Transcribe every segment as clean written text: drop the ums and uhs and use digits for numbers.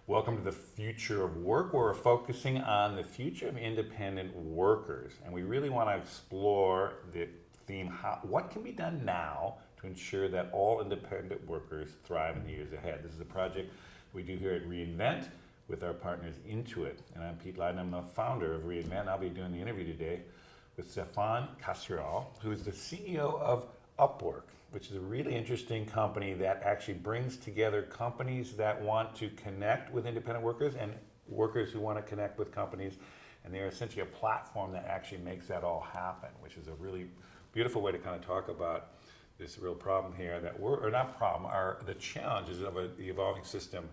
Welcome to the Future of Work, where we're focusing on the future of independent workers. And we really want to explore the theme, what can be done now to ensure that all independent workers thrive in the years ahead. This is a project we do here at Reinvent with our partners Intuit. And I'm Pete Lyden, I'm the founder of Reinvent. I'll be doing the interview today with Stefan Casiral, who is the CEO of Upwork, which is a really interesting company that actually brings together companies that want to connect with independent workers and workers who want to connect with companies. And they're essentially a platform that actually makes that all happen, which is a really beautiful way to kind of talk about this real problem here that the challenges of the evolving system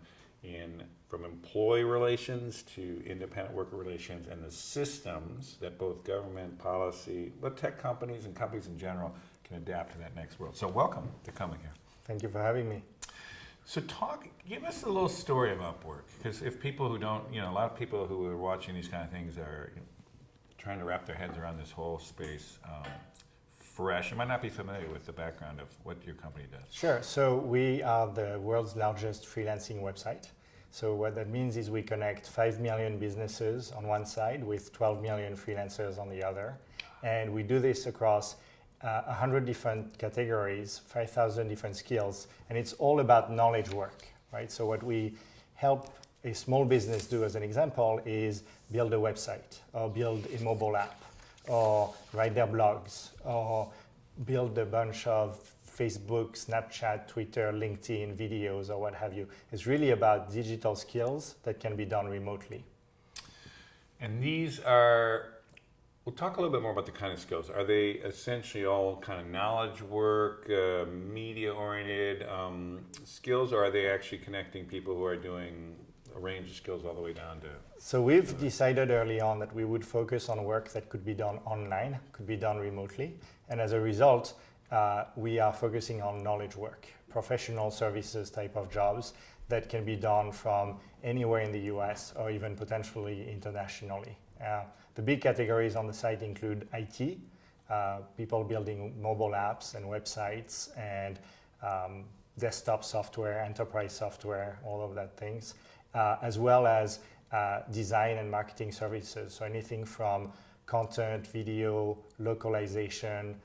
from employee relations to independent worker relations, and the systems that both government, policy, but tech companies and companies in general can adapt to that next world. So welcome to coming here. Thank you for having me. So give us a little story of Upwork, because if people who don't, a lot of people who are watching these kind of things are trying to wrap their heads around this whole space fresh. You might not be familiar with the background of what your company does. Sure. So we are the world's largest freelancing website. So what that means is we connect 5 million businesses on one side with 12 million freelancers on the other. And we do this across 100 different categories, 5,000 different skills, and it's all about knowledge work, right? So what we help a small business do, as an example, is build a website or build a mobile app or write their blogs or build a bunch of Facebook, Snapchat, Twitter, LinkedIn videos or what have you. It's really about digital skills that can be done remotely. And these are, we'll talk a little bit more about the kind of skills. Are they essentially all kind of knowledge work, media-oriented skills, or are they actually connecting people who are doing a range of skills all the way down to? So we've decided early on that we would focus on work that could be done online, could be done remotely. And as a result, we are focusing on knowledge work, professional services type of jobs that can be done from anywhere in the US or even potentially internationally. The big categories on the site include IT, people building mobile apps and websites and desktop software, enterprise software, all of that things, as well as design and marketing services. So anything from content, video, localization,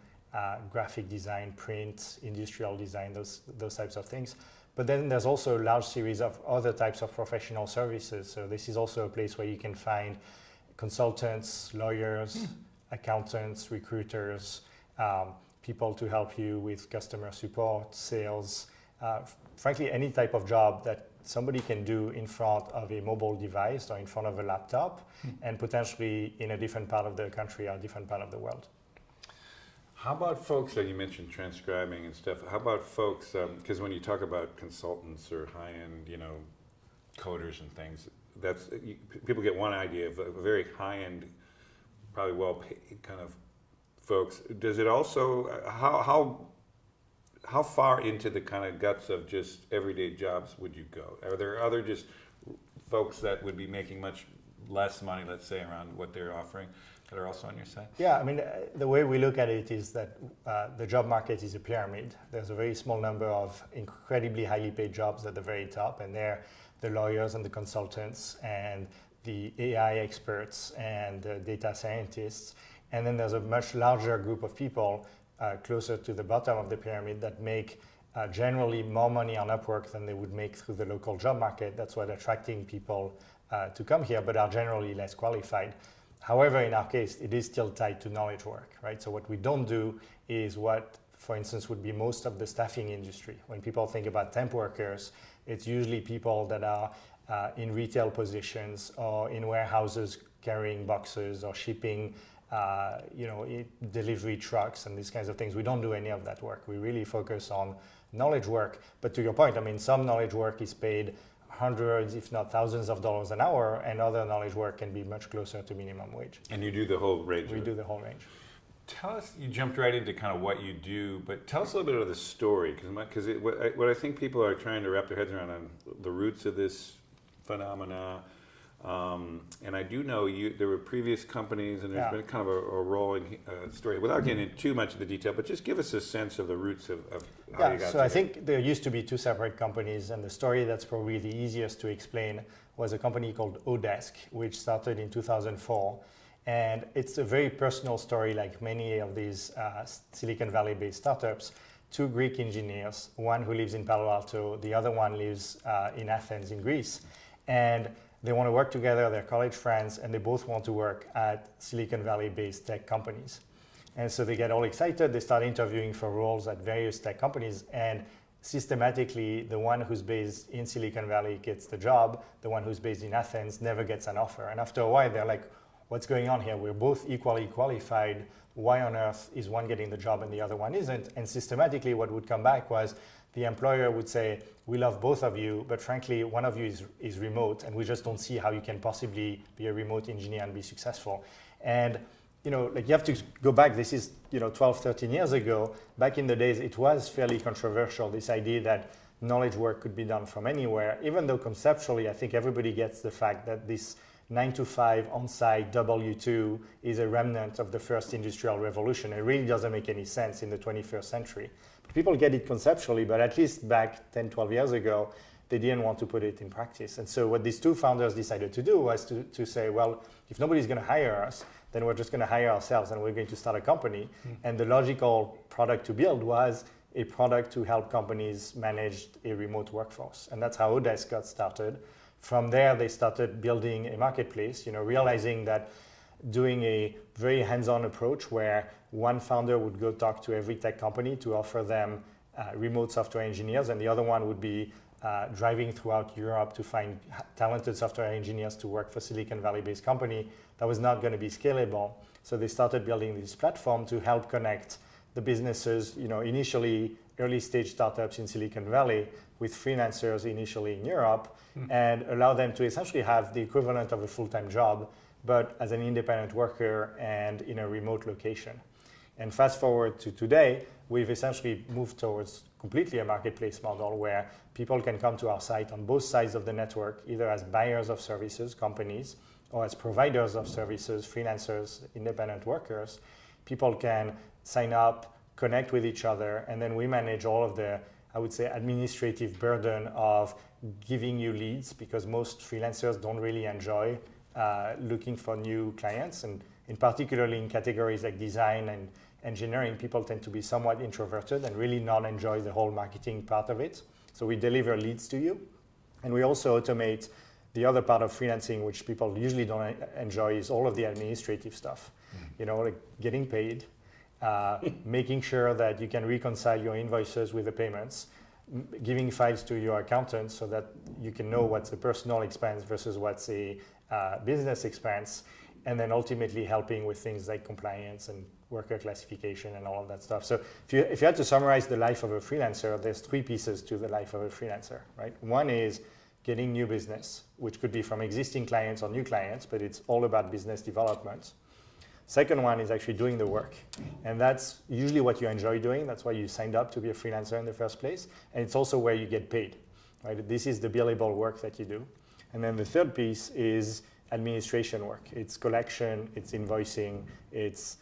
graphic design, print, industrial design, those types of things. But then there's also a large series of other types of professional services. So this is also a place where you can find consultants, lawyers, accountants, recruiters, people to help you with customer support, sales, frankly, any type of job that somebody can do in front of a mobile device or in front of a laptop and potentially in a different part of the country or a different part of the world. How about folks that you mentioned transcribing and stuff? How about folks, because when you talk about consultants or high-end, coders and things, people get one idea of a very high-end, probably well-paid kind of folks. Does it also, how far into the kind of guts of just everyday jobs would you go? Are there other just folks that would be making much less money, let's say, around what they're offering that are also on your site? Yeah, I mean, the way we look at it is that the job market is a pyramid. There's a very small number of incredibly highly paid jobs at the very top, and they're the lawyers and the consultants and the AI experts and the data scientists. And then there's a much larger group of people closer to the bottom of the pyramid that make generally more money on Upwork than they would make through the local job market. That's what attracting people to come here, but are generally less qualified. However, in our case, it is still tied to knowledge work, right? So what we don't do is what, for instance, would be most of the staffing industry. When people think about temp workers, it's usually people that are in retail positions or in warehouses carrying boxes or shipping delivery trucks and these kinds of things. We don't do any of that work. We really focus on knowledge work. But to your point, I mean, some knowledge work is paid hundreds, if not thousands of dollars an hour, and other knowledge work can be much closer to minimum wage. And you do the whole range? We do the whole range. Tell us, you jumped right into kind of what you do, but tell us a little bit of the story, because what I think people are trying to wrap their heads around on the roots of this phenomena, And I do know there were previous companies, and there's Yeah. been kind of a rolling story. Without getting into too much of the detail, but just give us a sense of the roots of how you got so to I think there used to be two separate companies, and the story that's probably the easiest to explain was a company called Odesk, which started in 2004. And it's a very personal story, like many of these Silicon Valley-based startups. Two Greek engineers, one who lives in Palo Alto, the other one lives in Athens in Greece. And they want to work together, they're college friends, and they both want to work at Silicon Valley-based tech companies. And so they get all excited, they start interviewing for roles at various tech companies, and systematically, the one who's based in Silicon Valley gets the job, the one who's based in Athens never gets an offer. And after a while, they're like, what's going on here? We're both equally qualified. Why on earth is one getting the job and the other one isn't? And systematically, what would come back was the employer would say, we love both of you, but frankly, one of you is remote, and we just don't see how you can possibly be a remote engineer and be successful. And like you have to go back, this is 12, 13 years ago. Back in the days, it was fairly controversial, this idea that knowledge work could be done from anywhere, even though conceptually, I think everybody gets the fact that this 9-to-5 on-site W2 is a remnant of the first industrial revolution. It really doesn't make any sense in the 21st century. People get it conceptually, but at least back 10, 12 years ago, they didn't want to put it in practice. And so what these two founders decided to do was to say, well, if nobody's going to hire us, then we're just going to hire ourselves and we're going to start a company. And the logical product to build was a product to help companies manage a remote workforce. And that's how Odesk got started. From there, they started building a marketplace, realizing that doing a very hands-on approach where one founder would go talk to every tech company to offer them remote software engineers, and the other one would be driving throughout Europe to find talented software engineers to work for Silicon Valley-based company. That was not going to be scalable. So they started building this platform to help connect the businesses, initially early stage startups in Silicon Valley with freelancers initially in Europe, and allow them to essentially have the equivalent of a full-time job, but as an independent worker and in a remote location. And fast forward to today, we've essentially moved towards completely a marketplace model where people can come to our site on both sides of the network, either as buyers of services, companies, or as providers of services, freelancers, independent workers. People can sign up, connect with each other, and then we manage all of the, I would say, administrative burden of giving you leads, because most freelancers don't really enjoy looking for new clients, and in particularly in categories like design and engineering, people tend to be somewhat introverted and really not enjoy the whole marketing part of it. So we deliver leads to you, and we also automate the other part of freelancing, which people usually don't enjoy, is all of the administrative stuff. Like getting paid, making sure that you can reconcile your invoices with the payments, giving files to your accountant so that you can know what's a personal expense versus what's a business expense, and then ultimately helping with things like compliance and worker classification and all of that stuff. So if you had to summarize the life of a freelancer, there's three pieces to the life of a freelancer, right? One is getting new business, which could be from existing clients or new clients, but it's all about business development. Second one is actually doing the work. And that's usually what you enjoy doing. That's why you signed up to be a freelancer in the first place. And it's also where you get paid, right? This is the billable work that you do. And then the third piece is administration work. It's collection, it's invoicing, it's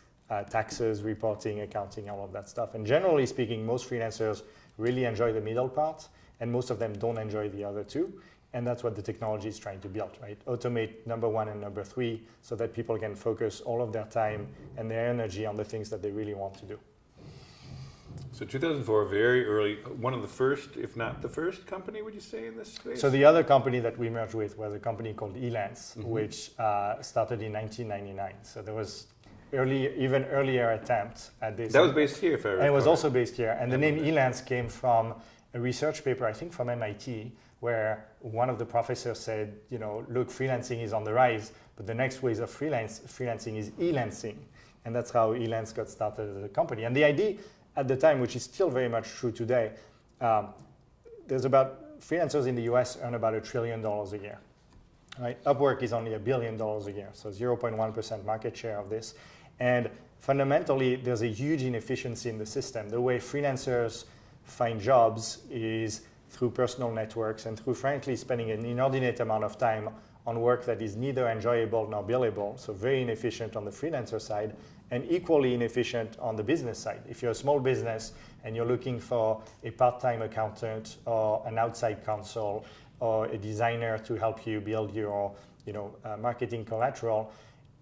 taxes, reporting, accounting, all of that stuff. And generally speaking, most freelancers really enjoy the middle part, and most of them don't enjoy the other two. And that's what the technology is trying to build, right? Automate number one and number three so that people can focus all of their time and their energy on the things that they really want to do. So 2004, very early, one of the first, if not the first company, would you say, in this space? So the other company that we merged with was a company called Elance, which started in 1999. So there was even earlier attempt at this. That was based here, if I recall. And it was also based here. And the name Elance came from a research paper, I think from MIT, where one of the professors said, look, freelancing is on the rise, but the next ways of freelancing is e-lancing. And that's how Elance got started as a company. And the idea at the time, which is still very much true today, there's about, freelancers in the US earn about $1 trillion a year. Right? Upwork is only $1 billion a year, so 0.1% market share of this. And fundamentally, there's a huge inefficiency in the system. The way freelancers find jobs is through personal networks and through, frankly, spending an inordinate amount of time on work that is neither enjoyable nor billable, so very inefficient on the freelancer side, and equally inefficient on the business side. If you're a small business and you're looking for a part-time accountant or an outside counsel or a designer to help you build your marketing collateral,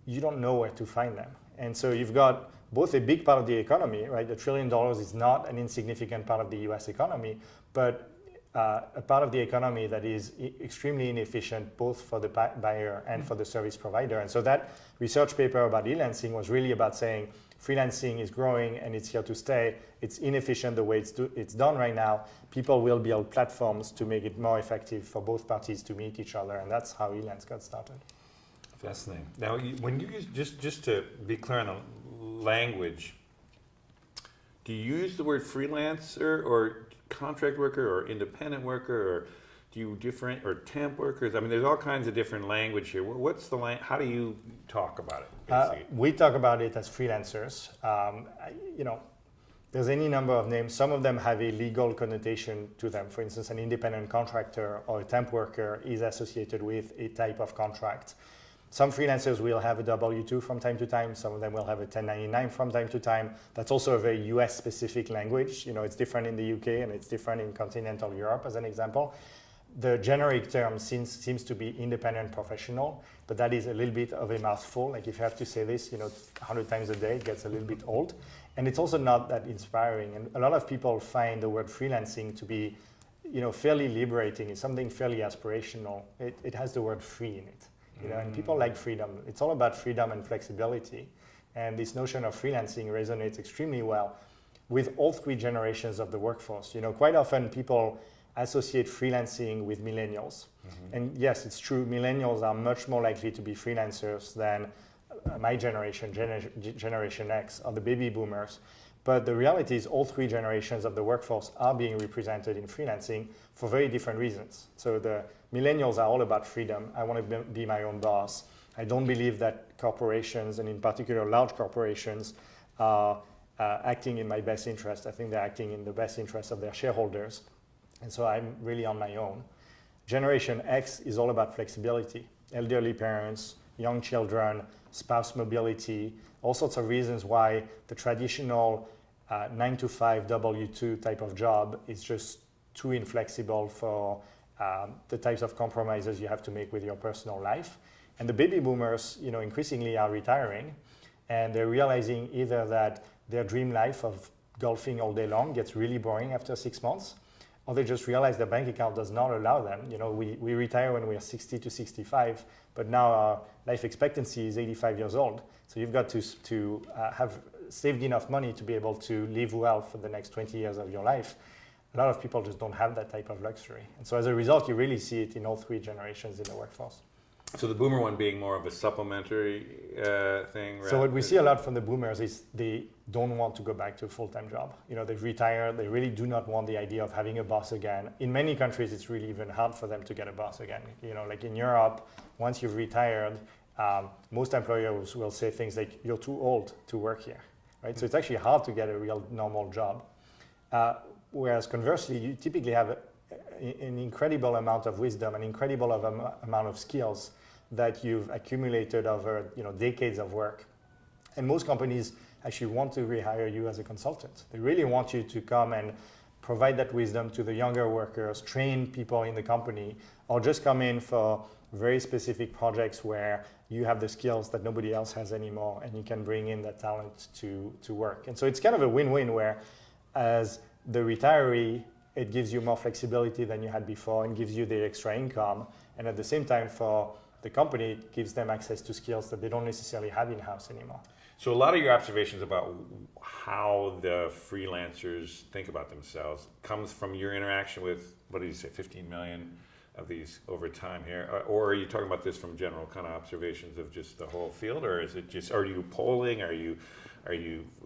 you don't know where to find them. And so you've got both a big part of the economy, right? $1 trillion is not an insignificant part of the US economy, but a part of the economy that is extremely inefficient both for the buyer and for the service provider. And so that research paper about freelancing was really about saying freelancing is growing and it's here to stay. It's inefficient the way it's done right now. People will build platforms to make it more effective for both parties to meet each other, and that's how freelance got started. Fascinating. Now, when you use, just to be clear on the language, do you use the word freelancer or contract worker or independent worker, or do you different, or temp workers? I mean, there's all kinds of different language here. What's the how do you talk about it? We talk about it as freelancers. There's any number of names. Some of them have a legal connotation to them. For instance, an independent contractor or a temp worker is associated with a type of contract. Some freelancers will have a W-2 from time to time. Some of them will have a 1099 from time to time. That's also a very US specific language. It's different in the UK and it's different in continental Europe, as an example. The generic term seems to be independent professional, but that is a little bit of a mouthful. Like if you have to say this, 100 times a day, it gets a little bit old. And it's also not that inspiring. And a lot of people find the word freelancing to be, fairly liberating. It's something fairly aspirational. It has the word free in it. And people like freedom. It's all about freedom and flexibility. And this notion of freelancing resonates extremely well with all three generations of the workforce. Quite often people associate freelancing with millennials. Mm-hmm. And yes, it's true, millennials are much more likely to be freelancers than my generation, Generation X, or the baby boomers. But the reality is all three generations of the workforce are being represented in freelancing for very different reasons. So the millennials are all about freedom. I want to be my own boss. I don't believe that corporations, and in particular large corporations, are acting in my best interest. I think they're acting in the best interest of their shareholders. And so I'm really on my own. Generation X is all about flexibility. Elderly parents, young children, spouse mobility, all sorts of reasons why the traditional 9-to-5 W-2 type of job is just too inflexible for the types of compromises you have to make with your personal life. And the baby boomers, increasingly are retiring, and they're realizing either that their dream life of golfing all day long gets really boring after 6 months, or they just realize their bank account does not allow them. We retire when we are 60 to 65, but now our life expectancy is 85 years old. So you've got to have saved enough money to be able to live well for the next 20 years of your life. A lot of people just don't have that type of luxury. And so as a result, you really see it in all three generations in the workforce. So the boomer one being more of a supplementary thing, right? So what we see a lot from the boomers is they don't want to go back to a full-time job. They've retired. They really do not want the idea of having a boss again. In many countries, it's really even hard for them to get a boss again. Like in Europe, once you've retired, most employers will say things like, you're too old to work here, right? So it's actually hard to get a real normal job. Whereas conversely, you typically have an incredible amount of wisdom, an incredible amount of skills that you've accumulated over decades of work. And most companies actually want to rehire you as a consultant. They really want you to come and provide that wisdom to the younger workers, train people in the company, or just come in for very specific projects where you have the skills that nobody else has anymore, and you can bring in that talent to work. And so it's kind of a win-win where as the retiree, it gives you more flexibility than you had before and gives you the extra income. And at the same time, for the company, it gives them access to skills that they don't necessarily have in-house anymore. So a lot of your observations about how the freelancers think about themselves comes from your interaction with, what did you say, 15 million of these over time here? Or are you talking about this from general kind of observations of just the whole field? Or is it just, are you polling? Are you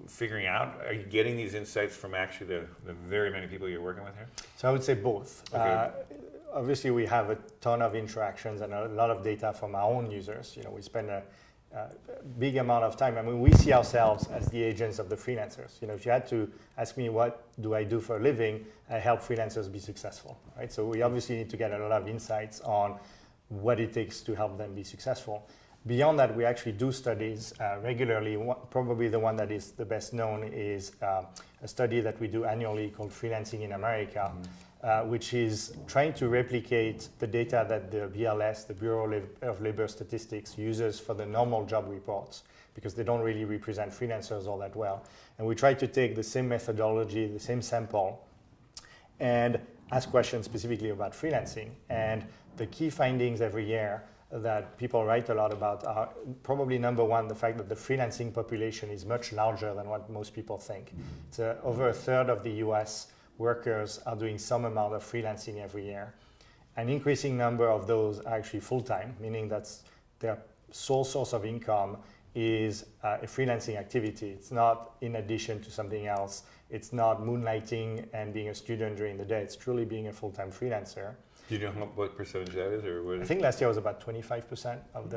figuring out, are you getting these insights from actually the very many people you're working with here? So I would say both. Okay. Obviously, we have a ton of interactions and a lot of data from our own users. We spend a big amount of time. I mean, we see ourselves as the agents of the freelancers. If you had to ask me what do I do for a living, I help freelancers be successful, right? So we obviously need to get a lot of insights on what it takes to help them be successful. Beyond that, we actually do studies regularly. Probably the one that is the best known is a study that we do annually called Freelancing in America, which is trying to replicate the data that the BLS, the Bureau of Labor Statistics, uses for the normal job reports, because they don't really represent freelancers all that well. And we try to take the same methodology, the same sample, and ask questions specifically about freelancing. And the key findings every year that people write a lot about are probably number one, the fact that the freelancing population is much larger than what most people think. It's over a third of the US workers are doing some amount of freelancing every year. An increasing number of those are actually full-time, meaning that's their sole source of income is a freelancing activity. It's not in addition to something else. It's not moonlighting and being a student during the day. It's truly being a full-time freelancer. Do you know what percentage that is, or what? I think last year was about 25% of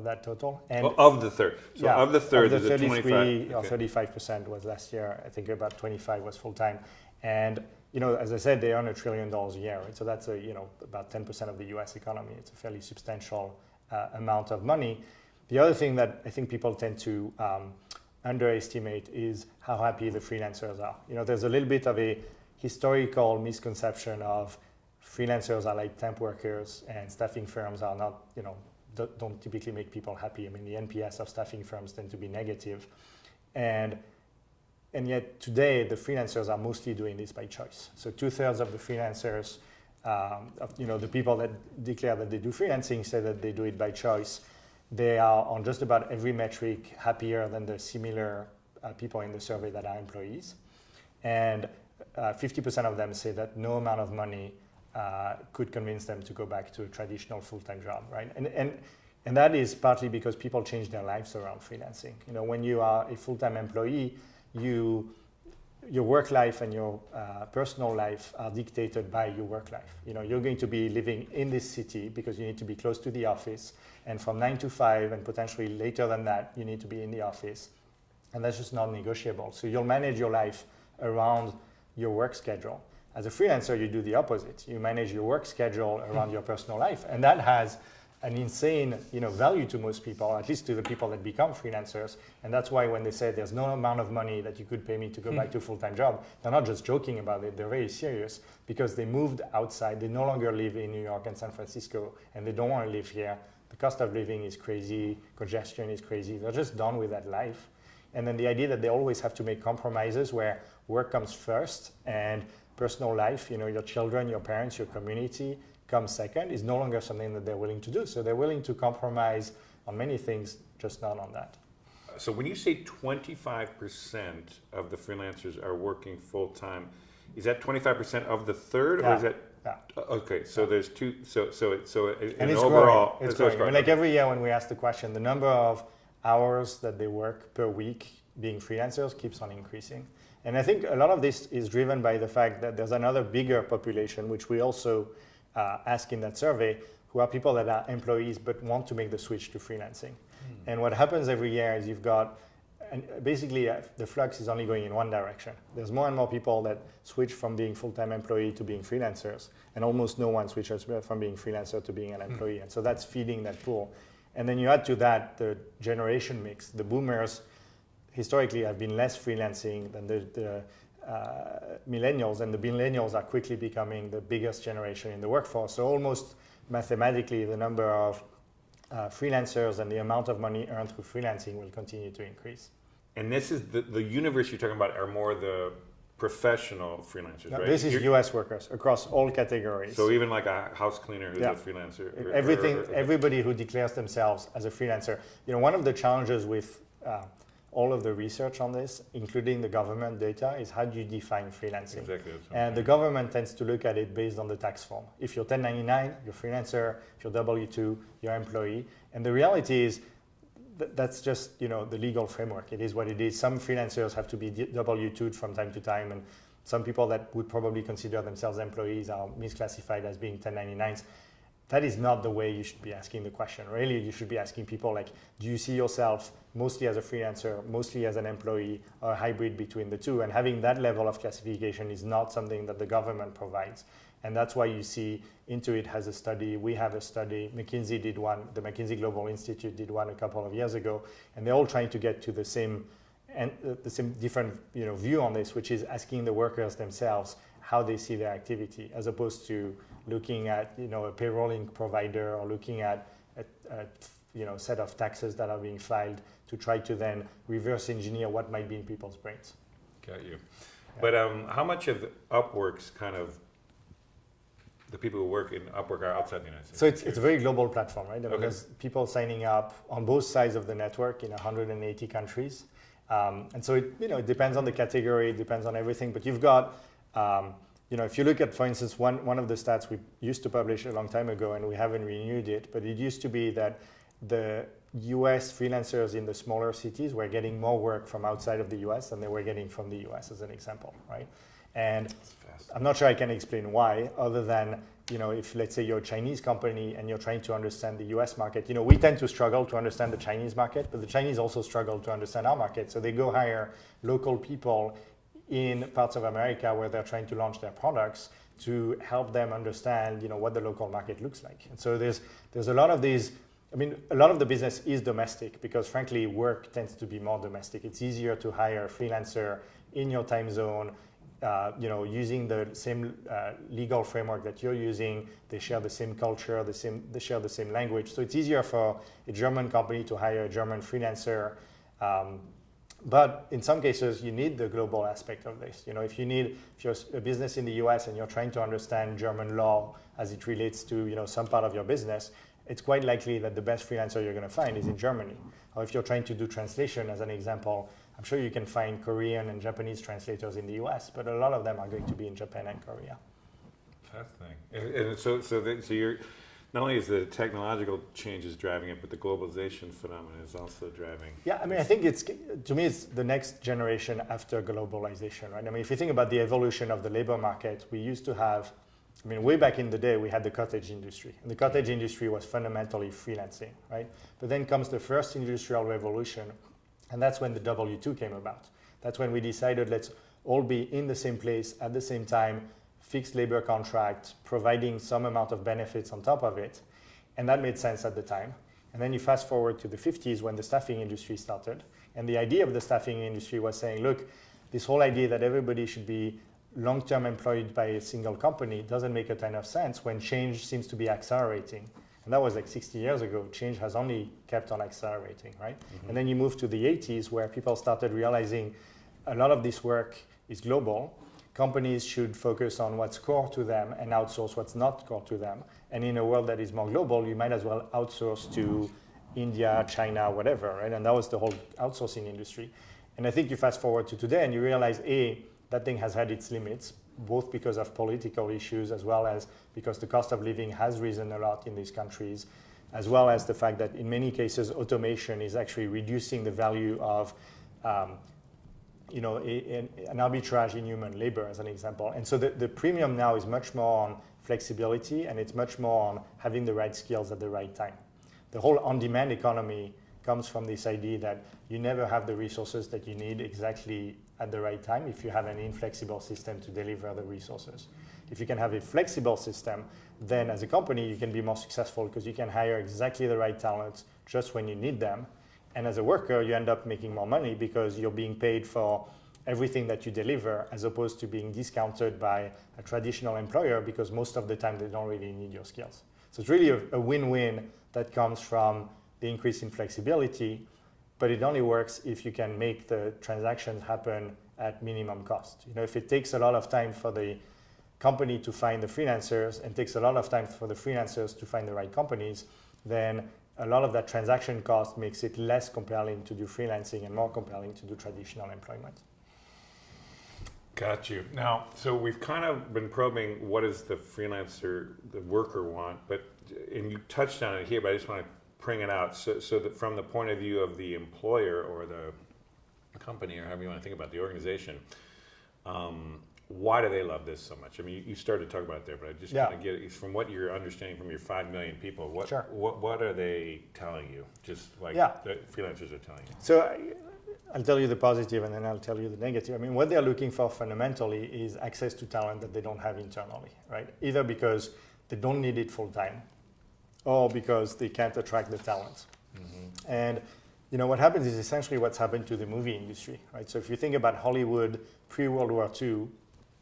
that total. And of the third. So yeah, of the third, of the there's a 33 25. or 35% was last year. I think about 25 was full-time. And as I said, they earn $1 trillion a year, right? So that's about 10% of the U.S. economy. It's a fairly substantial amount of money. The other thing that I think people tend to underestimate is how happy the freelancers are. There's a little bit of a historical misconception of freelancers are like temp workers and staffing firms are not, don't typically make people happy. I mean, the NPS of staffing firms tend to be negative. And yet today, the freelancers are mostly doing this by choice. So 2/3 of the freelancers, the people that declare that they do freelancing say that they do it by choice. They are on just about every metric happier than the similar people in the survey that are employees. And 50% of them say that no amount of money could convince them to go back to a traditional full-time job, right? And that is partly because people change their lives around freelancing. When you are a full-time employee, your work life and your personal life are dictated by your work life. You're going to be living in this city because you need to be close to the office, and from 9 to 5 and potentially later than that, you need to be in the office, and that's just not negotiable. So you'll manage your life around your work schedule. As a freelancer, you do the opposite. You manage your work schedule around your personal life, and that has an insane value to most people, at least to the people that become freelancers. And that's why when they say there's no amount of money that you could pay me to go back to a full-time job, they're not just joking about it, they're very serious, because they moved outside. They no longer live in New York and San Francisco, and they don't want to live here. The cost of living is crazy, congestion is crazy. They're just done with that life. And then the idea that they always have to make compromises where work comes first and personal life, your children, your parents, your community, comes second is no longer something that they're willing to do. So they're willing to compromise on many things, just not on that. So when you say 25% of the freelancers are working full-time, is that 25% of the third, or is that? Yeah. Okay, so there's two, and it's overall, growing. It's growing. I mean, like every year when we ask the question, the number of hours that they work per week being freelancers keeps on increasing. And I think a lot of this is driven by the fact that there's another bigger population, which we also ask in that survey, who are people that are employees but want to make the switch to freelancing. And what happens every year is you've got, and basically the flux is only going in one direction. There's more and more people that switch from being full-time employee to being freelancers, and almost no one switches from being freelancer to being an employee. And so that's feeding that pool. And then you add to that the generation mix. The boomers historically have been less freelancing than the millennials, and the millennials are quickly becoming the biggest generation in the workforce. So almost mathematically, the number of freelancers and the amount of money earned through freelancing will continue to increase. And this is the universe you're talking about are more the professional freelancers, No, right? this is US workers across all categories. So even like a house cleaner who's Yeah. a freelancer. Everybody who declares themselves as a freelancer. One of the challenges with all of the research on this, including the government data, is how do you define freelancing? Exactly. And the government tends to look at it based on the tax form. If you're 1099, you're freelancer. If you're W-2, you're employee. And the reality is that's just the legal framework. It is what it is. Some freelancers have to be W-2'd from time to time, and some people that would probably consider themselves employees are misclassified as being 1099s. That is not the way you should be asking the question. Really, you should be asking people like, do you see yourself mostly as a freelancer, mostly as an employee, or a hybrid between the two? And having that level of classification is not something that the government provides. And that's why you see Intuit has a study, we have a study, McKinsey did one, the McKinsey Global Institute did one a couple of years ago, and they're all trying to get to the same different view on this, which is asking the workers themselves how they see their activity, as opposed to looking at a payrolling provider or looking at a set of taxes that are being filed to try to then reverse engineer what might be in people's brains. Got you. Yeah. But how much of Upwork's kind of the people who work in Upwork are outside the United States? So it's a very global platform, right? I mean, there's people signing up on both sides of the network in 180 countries. And so it depends on the category, it depends on everything. But you've got, if you look at, for instance, one of the stats we used to publish a long time ago, and we haven't renewed it, but it used to be that the US freelancers in the smaller cities were getting more work from outside of the US than they were getting from the US, as an example, right? And I'm not sure I can explain why, other than, if let's say you're a Chinese company and you're trying to understand the US market, we tend to struggle to understand the Chinese market, but the Chinese also struggle to understand our market. So they go hire local people in parts of America where they're trying to launch their products to help them understand, what the local market looks like. And so there's a lot of these. I mean, a lot of the business is domestic because, frankly, work tends to be more domestic. It's easier to hire a freelancer in your time zone, using the same legal framework that you're using. They share the same culture, they share the same language. So it's easier for a German company to hire a German freelancer. But in some cases, you need the global aspect of this. If you're a business in the US and you're trying to understand German law as it relates to, some part of your business, it's quite likely that the best freelancer you're going to find is in Germany. Or if you're trying to do translation, as an example, I'm sure you can find Korean and Japanese translators in the US, but a lot of them are going to be in Japan and Korea. Fascinating. And so you're, not only is the technological changes driving it, but the globalization phenomenon is also driving. Yeah, I mean, I think it's the next generation after globalization, right? I mean, if you think about the evolution of the labor market, we used to have, way back in the day, we had the cottage industry. And the cottage industry was fundamentally freelancing, right? But then comes the first industrial revolution, and that's when the W-2 came about. That's when we decided let's all be in the same place at the same time, fixed labor contract, providing some amount of benefits on top of it. And that made sense at the time. And then you fast forward to the 50s when the staffing industry started. And the idea of the staffing industry was saying, look, this whole idea that everybody should be long-term employed by a single company doesn't make a ton of sense when change seems to be accelerating. And that was like 60 years ago. Change has only kept on accelerating, right? Mm-hmm. And then you move to the 80s where people started realizing a lot of this work is global. Companies should focus on what's core to them and outsource what's not core to them. And in a world that is more global, you might as well outsource to India, China, whatever, right? And that was the whole outsourcing industry. And I think you fast forward to today and you realize, that thing has had its limits, both because of political issues as well as because the cost of living has risen a lot in these countries, as well as the fact that in many cases automation is actually reducing the value of an arbitrage in human labor, as an example. And so the premium now is much more on flexibility and it's much more on having the right skills at the right time. The whole on-demand economy comes from this idea that you never have the resources that you need exactly at the right time if you have an inflexible system to deliver the resources. If you can have a flexible system, then as a company you can be more successful because you can hire exactly the right talents just when you need them. And as a worker, you end up making more money because you're being paid for everything that you deliver as opposed to being discounted by a traditional employer because most of the time they don't really need your skills. So it's really a win-win that comes from the increase in flexibility, but it only works if you can make the transactions happen at minimum cost. If it takes a lot of time for the company to find the freelancers and takes a lot of time for the freelancers to find the right companies, then a lot of that transaction cost makes it less compelling to do freelancing and more compelling to do traditional employment. Got you. Now, so we've kind of been probing what does the freelancer, the worker want, and you touched on it here, but I just want to bring it out. So that from the point of view of the employer or the company or however you want to think about the organization, why do they love this so much? I mean, you started to talk about it there, but I just kind of get it from what you're understanding from your 5 million people. What are they telling you? Just like the freelancers are telling you. So I'll tell you the positive and then I'll tell you the negative. I mean, what they're looking for fundamentally is access to talent that they don't have internally, right? Either because they don't need it full time or because they can't attract the talent. Mm-hmm. And what happens is essentially what's happened to the movie industry, right? So if you think about Hollywood pre-World War II,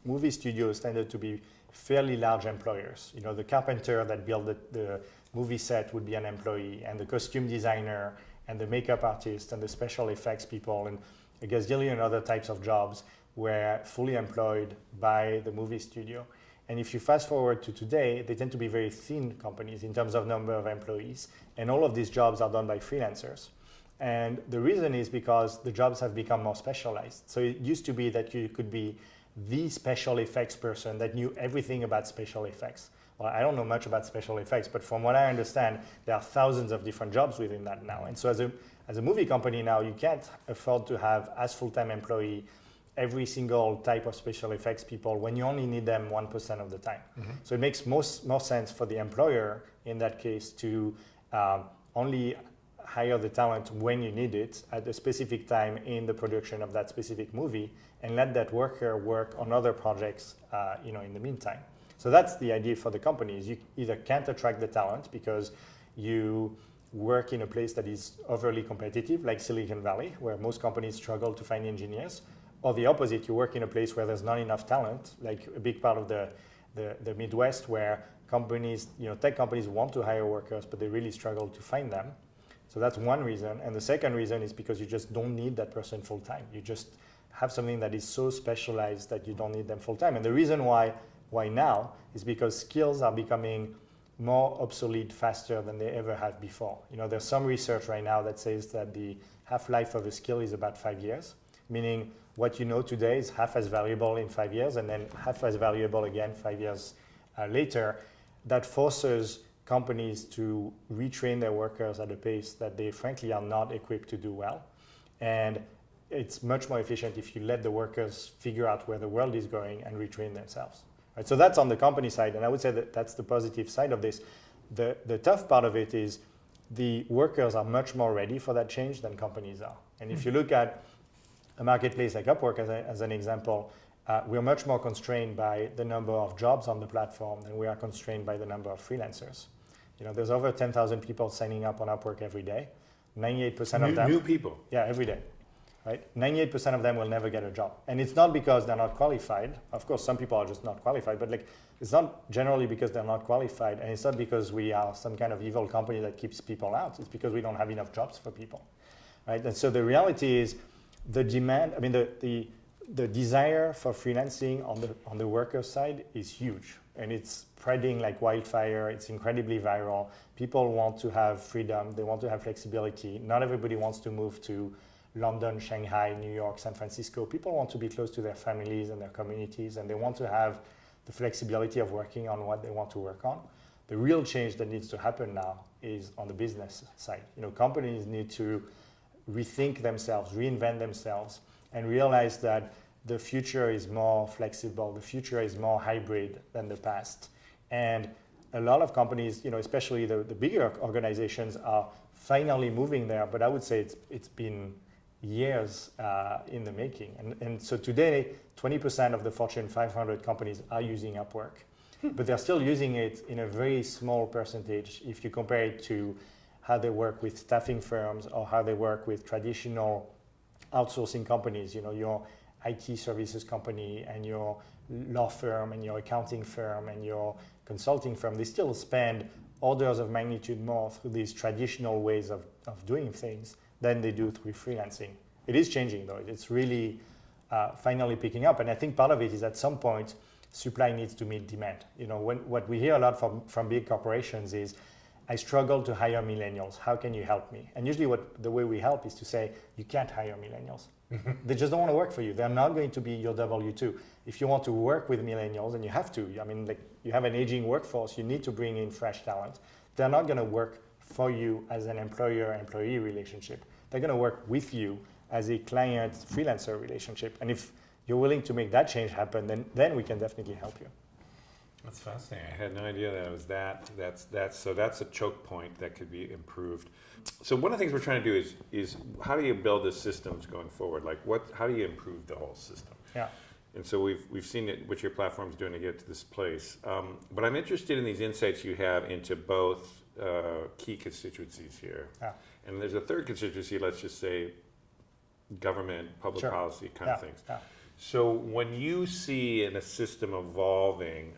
movie studios tended to be fairly large employers. The carpenter that built the movie set would be an employee, and the costume designer and the makeup artist and the special effects people and a gazillion other types of jobs were fully employed by the movie studio. And if you fast forward to today, they tend to be very thin companies in terms of number of employees, and all of these jobs are done by freelancers. And the reason is because the jobs have become more specialized. So it used to be that you could be the special effects person that knew everything about special effects. Well, I don't know much about special effects, but from what I understand, there are thousands of different jobs within that now. And so as a movie company now, you can't afford to have as full-time employee every single type of special effects people when you only need them 1% of the time. Mm-hmm. So it makes more sense for the employer in that case to only hire the talent when you need it at a specific time in the production of that specific movie, and let that worker work on other projects in the meantime. So that's the idea for the companies. You either can't attract the talent because you work in a place that is overly competitive, like Silicon Valley, where most companies struggle to find engineers, or the opposite, you work in a place where there's not enough talent, like a big part of the Midwest, where companies, tech companies want to hire workers, but they really struggle to find them. So that's one reason. And the second reason is because you just don't need that person full time. You just have something that is so specialized that you don't need them full time. And the reason why now is because skills are becoming more obsolete faster than they ever have before. There's some research right now that says that the half-life of a skill is about 5 years, meaning what you know today is half as valuable in 5 years and then half as valuable again 5 years later. That forces companies to retrain their workers at a pace that they frankly are not equipped to do well. And it's much more efficient if you let the workers figure out where the world is going and retrain themselves. Right? So that's on the company side, and I would say that that's the positive side of this. The tough part of it is the workers are much more ready for that change than companies are. And if you look at a marketplace like Upwork as an example, we're much more constrained by the number of jobs on the platform than we are constrained by the number of freelancers. There's over 10,000 people signing up on Upwork every day. 98% of them... New people? Yeah, every day. Right? 98% of them will never get a job. And it's not because they're not qualified. Of course, some people are just not qualified, but it's not generally because they're not qualified, and it's not because we are some kind of evil company that keeps people out. It's because we don't have enough jobs for people. Right? And so the reality is the demand, the desire for freelancing on the worker side is huge, and it's spreading like wildfire. It's incredibly viral. People want to have freedom. They want to have flexibility. Not everybody wants to move to London, Shanghai, New York, San Francisco. People want to be close to their families and their communities, and they want to have the flexibility of working on what they want to work on. The real change that needs to happen now is on the business side. Companies need to rethink themselves, reinvent themselves, and realize that the future is more flexible, the future is more hybrid than the past. And a lot of companies, especially the bigger organizations, are finally moving there, but I would say it's been years in the making. And so today, 20% of the Fortune 500 companies are using Upwork, but they're still using it in a very small percentage if you compare it to how they work with staffing firms or how they work with traditional outsourcing companies, your IT services company and your law firm and your accounting firm and your consulting firm. They still spend orders of magnitude more through these traditional ways of doing things than they do through freelancing. It is changing though. It's really finally picking up. And I think part of it is at some point, supply needs to meet demand. What we hear a lot from big corporations is, I struggle to hire millennials. How can you help me? And usually the way we help is to say, you can't hire millennials. They just don't want to work for you. They're not going to be your W-2. If you want to work with millennials, and you have to, you have an aging workforce, you need to bring in fresh talent. They're not going to work for you as an employer-employee relationship. They're going to work with you as a client-freelancer relationship. And if you're willing to make that change happen, then we can definitely help you. That's fascinating. I had no idea that it was that. So that's a choke point that could be improved. So one of the things we're trying to do is how do you build the systems going forward? Like how do you improve the whole system? Yeah. And so we've seen it, what your platform's doing to get to this place. But I'm interested in these insights you have into both key constituencies here. Yeah. And there's a third constituency, let's just say government, public Sure. policy kind of things. Yeah. So when you see in a system evolving,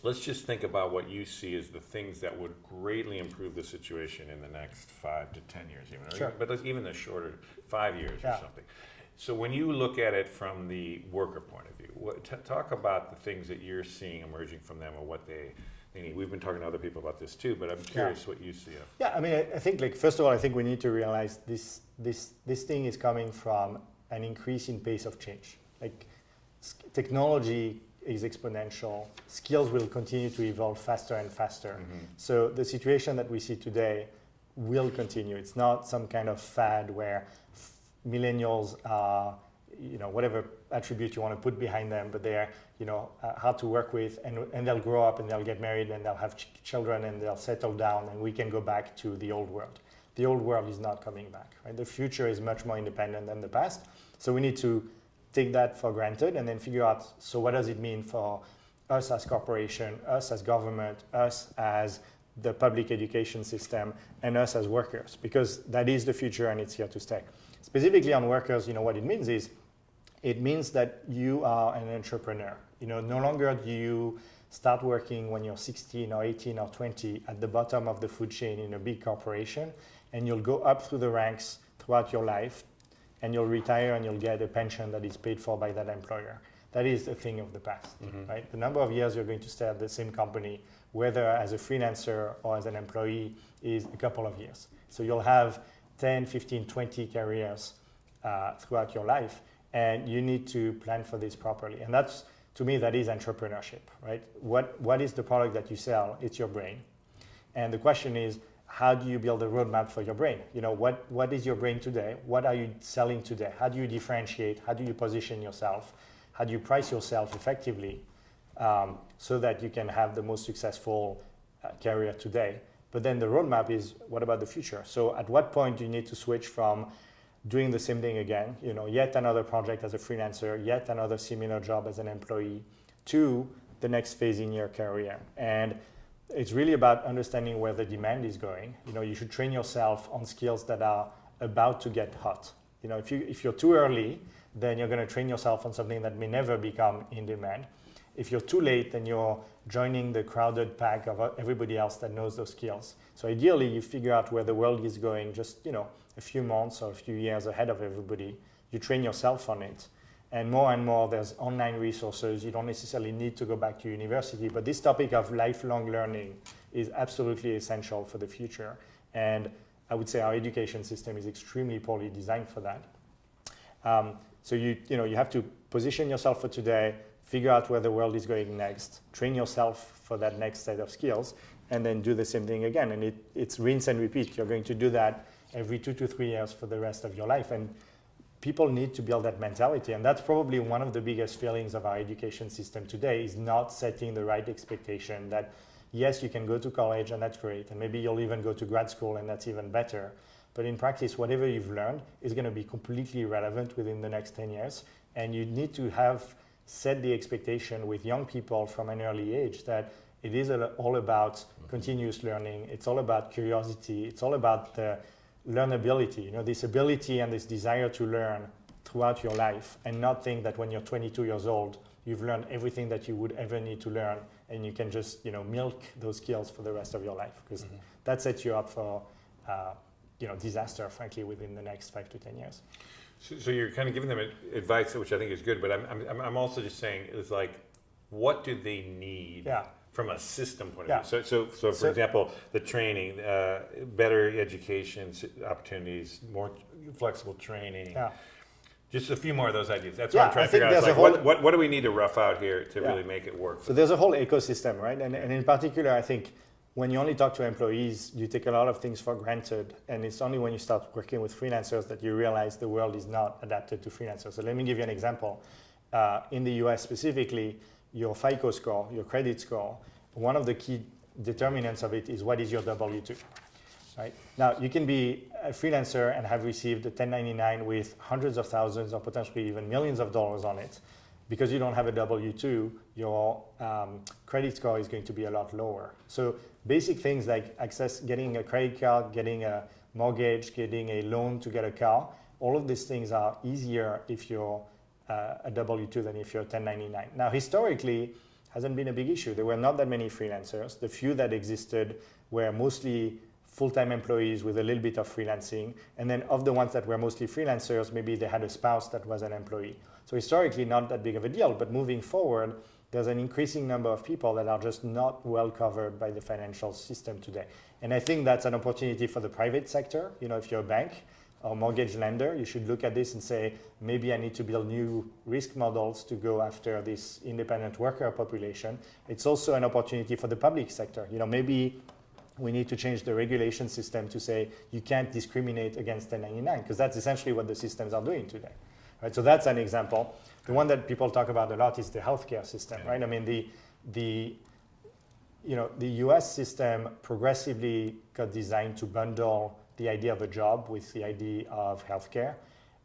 let's just think about what you see as the things that would greatly improve the situation in the next 5 to 10 years, even, Sure. but even the shorter 5 years or Yeah. something. So when you look at it from the worker point of view, talk about the things that you're seeing emerging from them or what they need. We've been talking to other people about this too, but I'm curious what you see. Yeah, I mean, I think, like, first of all, I think we need to realize this thing is coming from an increase in pace of change. Like, technology is exponential. Skills will continue to evolve faster and faster. Mm-hmm. So the situation that we see today will continue. It's not some kind of fad where millennials are, whatever attribute you want to put behind them, but they're, hard to work with, and they'll grow up and they'll get married and they'll have children and they'll settle down and we can go back to the old world. The old world is not coming back, right? The future is much more independent than the past. So we need to take that for granted and then figure out, so what does it mean for us as corporation, us as government, us as the public education system, and us as workers, because that is the future and it's here to stay. Specifically on workers, what it means is, it means that you are an entrepreneur. No longer do you start working when you're 16 or 18 or 20 at the bottom of the food chain in a big corporation, and you'll go up through the ranks throughout your life, and you'll retire and you'll get a pension that is paid for by that employer. That is a thing of the past, right? The number of years you're going to stay at the same company, whether as a freelancer or as an employee, is a couple of years. So you'll have 10, 15, 20 careers throughout your life, and you need to plan for this properly. And that's, to me, that is entrepreneurship, right? What is the product that you sell? It's your brain. And the question is, how do you build a roadmap for your brain? What is your brain today? What are you selling today? How do you differentiate? How do you position yourself? How do you price yourself effectively so that you can have the most successful career today? But then the roadmap is, what about the future? So at what point do you need to switch from doing the same thing again, yet another project as a freelancer, yet another similar job as an employee, to the next phase in your career? And it's really about understanding where the demand is going. You should train yourself on skills that are about to get hot. If you're too early, then you're going to train yourself on something that may never become in demand. If you're too late, then you're joining the crowded pack of everybody else that knows those skills. So ideally, you figure out where the world is going just, a few months or a few years ahead of everybody. You train yourself on it. And more, there's online resources. You don't necessarily need to go back to university, but this topic of lifelong learning is absolutely essential for the future. And I would say our education system is extremely poorly designed for that. So you have to position yourself for today, figure out where the world is going next, train yourself for that next set of skills, and then do the same thing again. And it's rinse and repeat. You're going to do that every 2 to 3 years for the rest of your life. And people need to build that mentality. And that's probably one of the biggest failings of our education system today, is not setting the right expectation that, yes, you can go to college and that's great. And maybe you'll even go to grad school and that's even better. But in practice, whatever you've learned is going to be completely irrelevant within the next 10 years. And you need to have set the expectation with young people from an early age that it is all about continuous learning. It's all about curiosity. It's all about the learnability, this ability and this desire to learn throughout your life, and not think that when you're 22 years old, you've learned everything that you would ever need to learn and you can just, milk those skills for the rest of your life, because that sets you up for, disaster, frankly, within the next 5 to 10 years. So you're kind of giving them advice, which I think is good, but I'm also just saying, is like, what do they need? Yeah. From a system point of view. So for example, the training, better education opportunities, more flexible training. Yeah. Just a few more of those ideas. That's what I'm trying to figure out. It's like, what do we need to rough out here to really make it work? So there's a whole ecosystem, right? And in particular, I think when you only talk to employees, you take a lot of things for granted. And it's only when you start working with freelancers that you realize the world is not adapted to freelancers. So let me give you an example. In the US specifically, your FICO score, your credit score, one of the key determinants of it is what is your W-2. Right? Now, you can be a freelancer and have received a 1099 with hundreds of thousands or potentially even millions of dollars on it. Because you don't have a W-2, your credit score is going to be a lot lower. So basic things like getting a credit card, getting a mortgage, getting a loan to get a car, all of these things are easier if you're a W-2 than if you're a 1099. Now, historically, hasn't been a big issue. There were not that many freelancers. The few that existed were mostly full-time employees with a little bit of freelancing. And then of the ones that were mostly freelancers, maybe they had a spouse that was an employee. So historically, not that big of a deal. But moving forward, there's an increasing number of people that are just not well covered by the financial system today. And I think that's an opportunity for the private sector. You know, if you're a bank or mortgage lender, you should look at this and say, maybe I need to build new risk models to go after this independent worker population. It's also an opportunity for the public sector. You know, maybe we need to change the regulation system to say you can't discriminate against 1099, because that's essentially what the systems are doing today. Right? So that's an example. The one that people talk about a lot is the healthcare system, right? I mean, the US system progressively got designed to bundle the idea of a job with the idea of healthcare.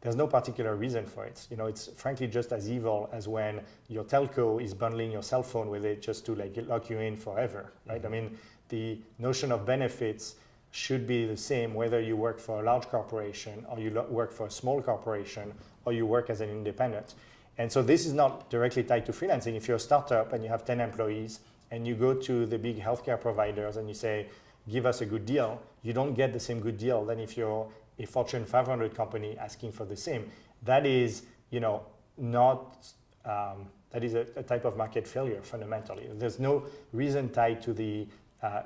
There's no particular reason for it. You know, it's frankly just as evil as when your telco is bundling your cell phone with it just to like lock you in forever, right? I mean, the notion of benefits should be the same whether you work for a large corporation or you work for a small corporation or you work as an independent. And so this is not directly tied to freelancing. If you're a startup and you have 10 employees and you go to the big healthcare providers and you say, give us a good deal, you don't get the same good deal than if you're a Fortune 500 company asking for the same. That is, you know, not, that is a type of market failure fundamentally. There's no reason tied to the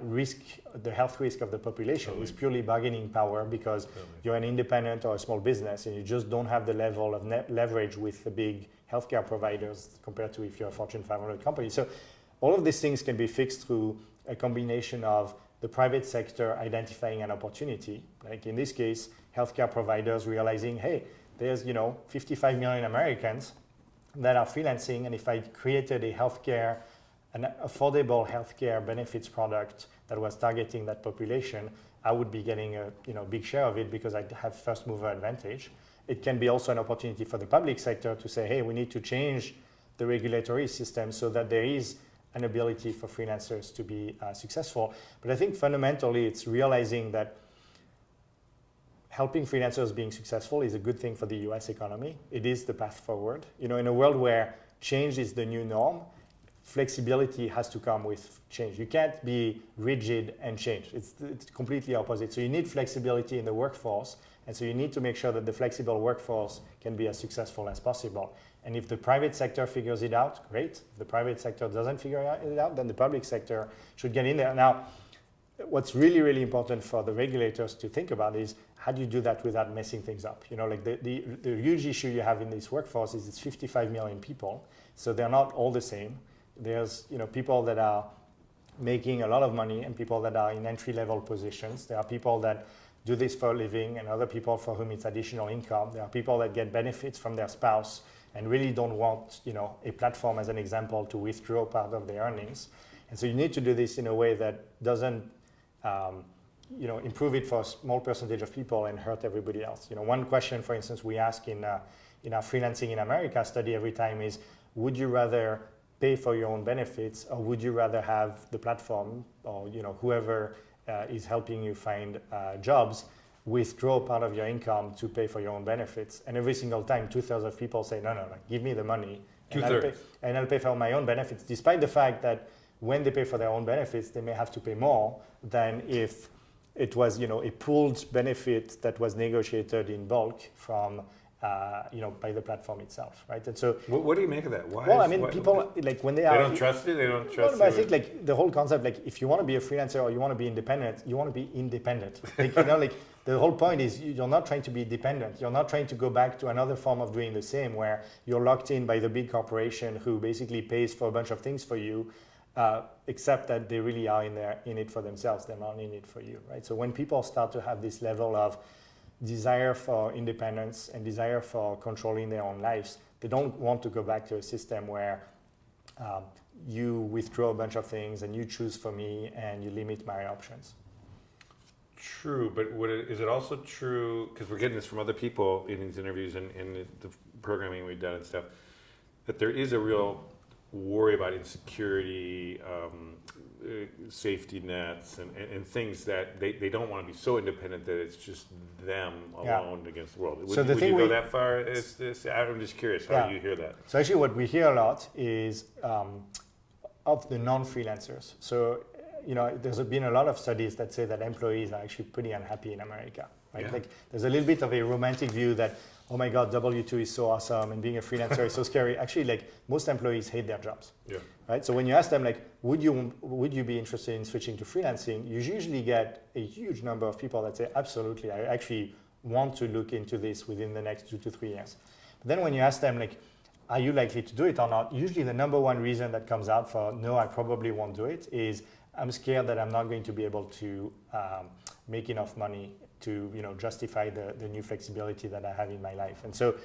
risk, the health risk of the population. Totally. It's purely bargaining power because you're an independent or a small business and you just don't have the level of net leverage with the big healthcare providers compared to if you're a Fortune 500 company. So all of these things can be fixed through a combination of the private sector identifying an opportunity, like in this case, healthcare providers realizing, hey, there's 55 million Americans that are freelancing, and if I created an affordable healthcare benefits product that was targeting that population, I would be getting a big share of it because I have first mover advantage. It can be also an opportunity for the public sector to say, hey, we need to change the regulatory system so that there is an ability for freelancers to be successful. But I think fundamentally it's realizing that helping freelancers being successful is a good thing for the US economy. It is the path forward. You know, in a world where change is the new norm, flexibility has to come with change. You can't be rigid and change. It's completely opposite. So you need flexibility in the workforce, and so you need to make sure that the flexible workforce can be as successful as possible. And if the private sector figures it out, great. If the private sector doesn't figure it out, then the public sector should get in there. Now, what's really, really important for the regulators to think about is how do you do that without messing things up? You know, like the huge issue you have in this workforce is it's 55 million people, so they're not all the same. There's people that are making a lot of money and people that are in entry-level positions. There are people that do this for a living and other people for whom it's additional income. There are people that get benefits from their spouse and really don't want a platform, as an example, to withdraw part of their earnings. And so you need to do this in a way that doesn't improve it for a small percentage of people and hurt everybody else. One question, for instance, we ask in our Freelancing in America study every time is, would you rather pay for your own benefits, or would you rather have the platform or whoever is helping you find jobs withdraw part of your income to pay for your own benefits? And every single time, 2/3 of people say, no, give me the money, and I'll pay for my own benefits, despite the fact that when they pay for their own benefits, they may have to pay more than if it was a pooled benefit that was negotiated in bulk from by the platform itself, right? And so, what do you make of that? Why? Well, people like when they don't trust it. They don't trust. No, but I think like the whole concept, like if you want to be a freelancer or you want to be independent, you want to be independent. Like the whole point is you're not trying to be dependent. You're not trying to go back to another form of doing the same where you're locked in by the big corporation who basically pays for a bunch of things for you, except that they really are in it for themselves. They're not in it for you, right? So when people start to have this level of desire for independence and desire for controlling their own lives, they don't want to go back to a system where you withdraw a bunch of things and you choose for me and you limit my options. True, but is it also true, because we're getting this from other people in these interviews and in the programming we've done and stuff, that there is a real worry about insecurity, safety nets, and things that they don't want to be so independent that it's just them alone against the world. Would you go that far? I'm just curious how you hear that. So actually what we hear a lot is of the non-freelancers. So, there's been a lot of studies that say that employees are actually pretty unhappy in America, right? Yeah. Like there's a little bit of a romantic view that, oh my God, W2 is so awesome and being a freelancer is so scary. Actually, like most employees hate their jobs, right? So when you ask them, like, would you be interested in switching to freelancing? You usually get a huge number of people that say, absolutely, I actually want to look into this within the next 2 to 3 years. But then when you ask them, like, are you likely to do it or not? Usually the number one reason that comes out for, no, I probably won't do it is, I'm scared that I'm not going to be able to make enough money to justify the new flexibility that I have in my life. And so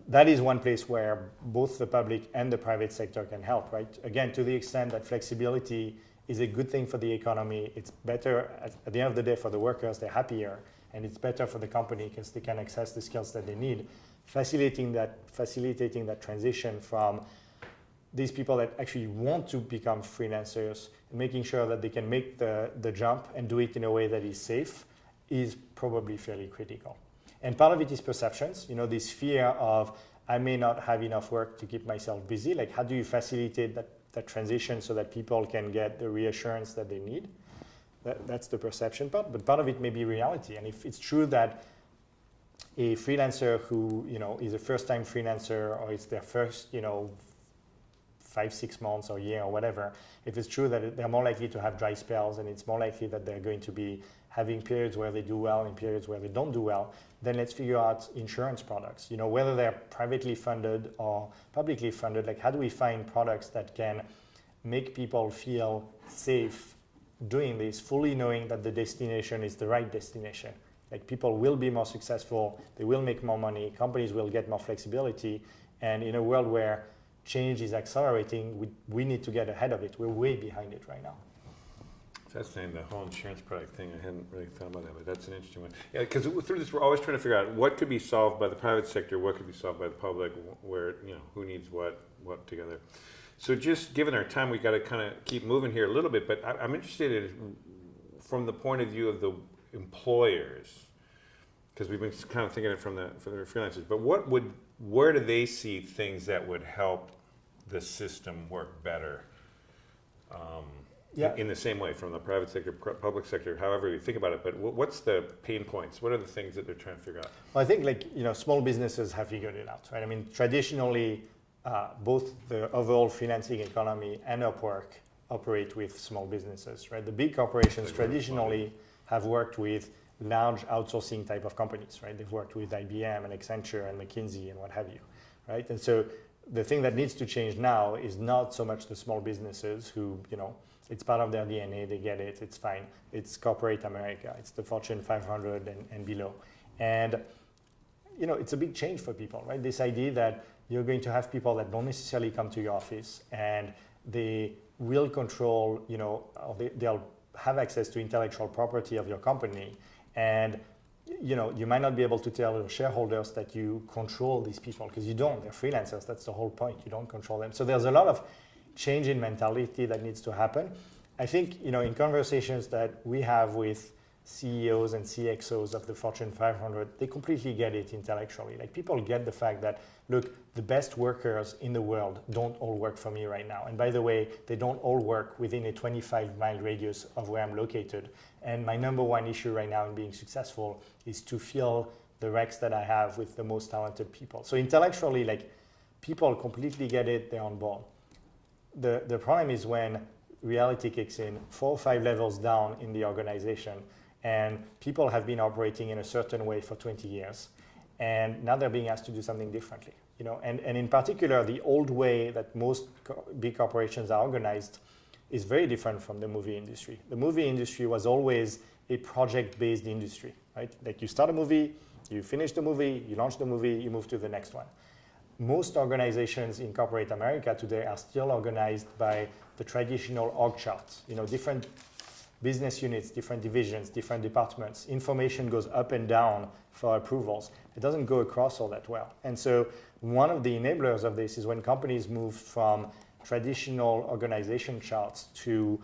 that is one place where both the public and the private sector can help, right? Again, to the extent that flexibility is a good thing for the economy, it's better at the end of the day for the workers, they're happier, and it's better for the company because they can access the skills that they need. Facilitating that transition from these people that actually want to become freelancers, making sure that they can make the jump and do it in a way that is safe is probably fairly critical. And part of it is perceptions, this fear of I may not have enough work to keep myself busy. Like how do you facilitate that transition so that people can get the reassurance that they need? That's the perception part, but part of it may be reality. And if it's true that a freelancer who is a first-time freelancer or it's their first 5-6 months or a year or whatever, if it's true that they're more likely to have dry spells and it's more likely that they're going to be having periods where they do well and periods where they don't do well, then let's figure out insurance products. Whether they're privately funded or publicly funded, like how do we find products that can make people feel safe doing this, fully knowing that the destination is the right destination. Like people will be more successful, they will make more money, companies will get more flexibility, and in a world where change is accelerating, we need to get ahead of it. We're way behind it right now. Fascinating, the whole insurance product thing. I hadn't really thought about that, but that's an interesting one. Yeah, because through this, we're always trying to figure out what could be solved by the private sector, what could be solved by the public, where, who needs what together. So just given our time, we got to kind of keep moving here a little bit, but I'm interested in, from the point of view of the employers, because we've been kind of thinking it from the freelancers, but where do they see things that would help the system work better? In the same way, from the private sector, public sector, however you think about it, but what's the pain points? What are the things that they're trying to figure out? Well, I think small businesses have figured it out, right? I mean, traditionally, both the overall freelancing economy and Upwork operate with small businesses, right? The big corporations traditionally have worked with large outsourcing type of companies, right? They've worked with IBM and Accenture and McKinsey and what have you, right? And so the thing that needs to change now is not so much the small businesses who, it's part of their DNA, they get it, it's fine. It's corporate America, it's the Fortune 500 and below. And, it's a big change for people, right? This idea that you're going to have people that don't necessarily come to your office and they will control, or they'll have access to intellectual property of your company. And, you might not be able to tell your shareholders that you control these people because you don't. They're freelancers. That's the whole point. You don't control them. So there's a lot of change in mentality that needs to happen. I think, in conversations that we have with CEOs and CXOs of the Fortune 500, they completely get it intellectually. Like people get the fact that, look, the best workers in the world don't all work for me right now. And by the way, they don't all work within a 25-mile radius of where I'm located. And my number one issue right now in being successful is to fill the recs that I have with the most talented people. So intellectually, like people completely get it, they're on board. The problem is when reality kicks in 4 or 5 levels down in the organization and people have been operating in a certain way for 20 years. And now they're being asked to do something differently, and in particular, the old way that most big corporations are organized is very different from the movie industry. The movie industry was always a project-based industry, right? Like you start a movie, you finish the movie, you launch the movie, you move to the next one. most organizations in corporate America today are still organized by the traditional org charts. Different business units, different divisions, different departments. Information goes up and down for approvals. It doesn't go across all that well. And so one of the enablers of this is when companies move from traditional organization charts to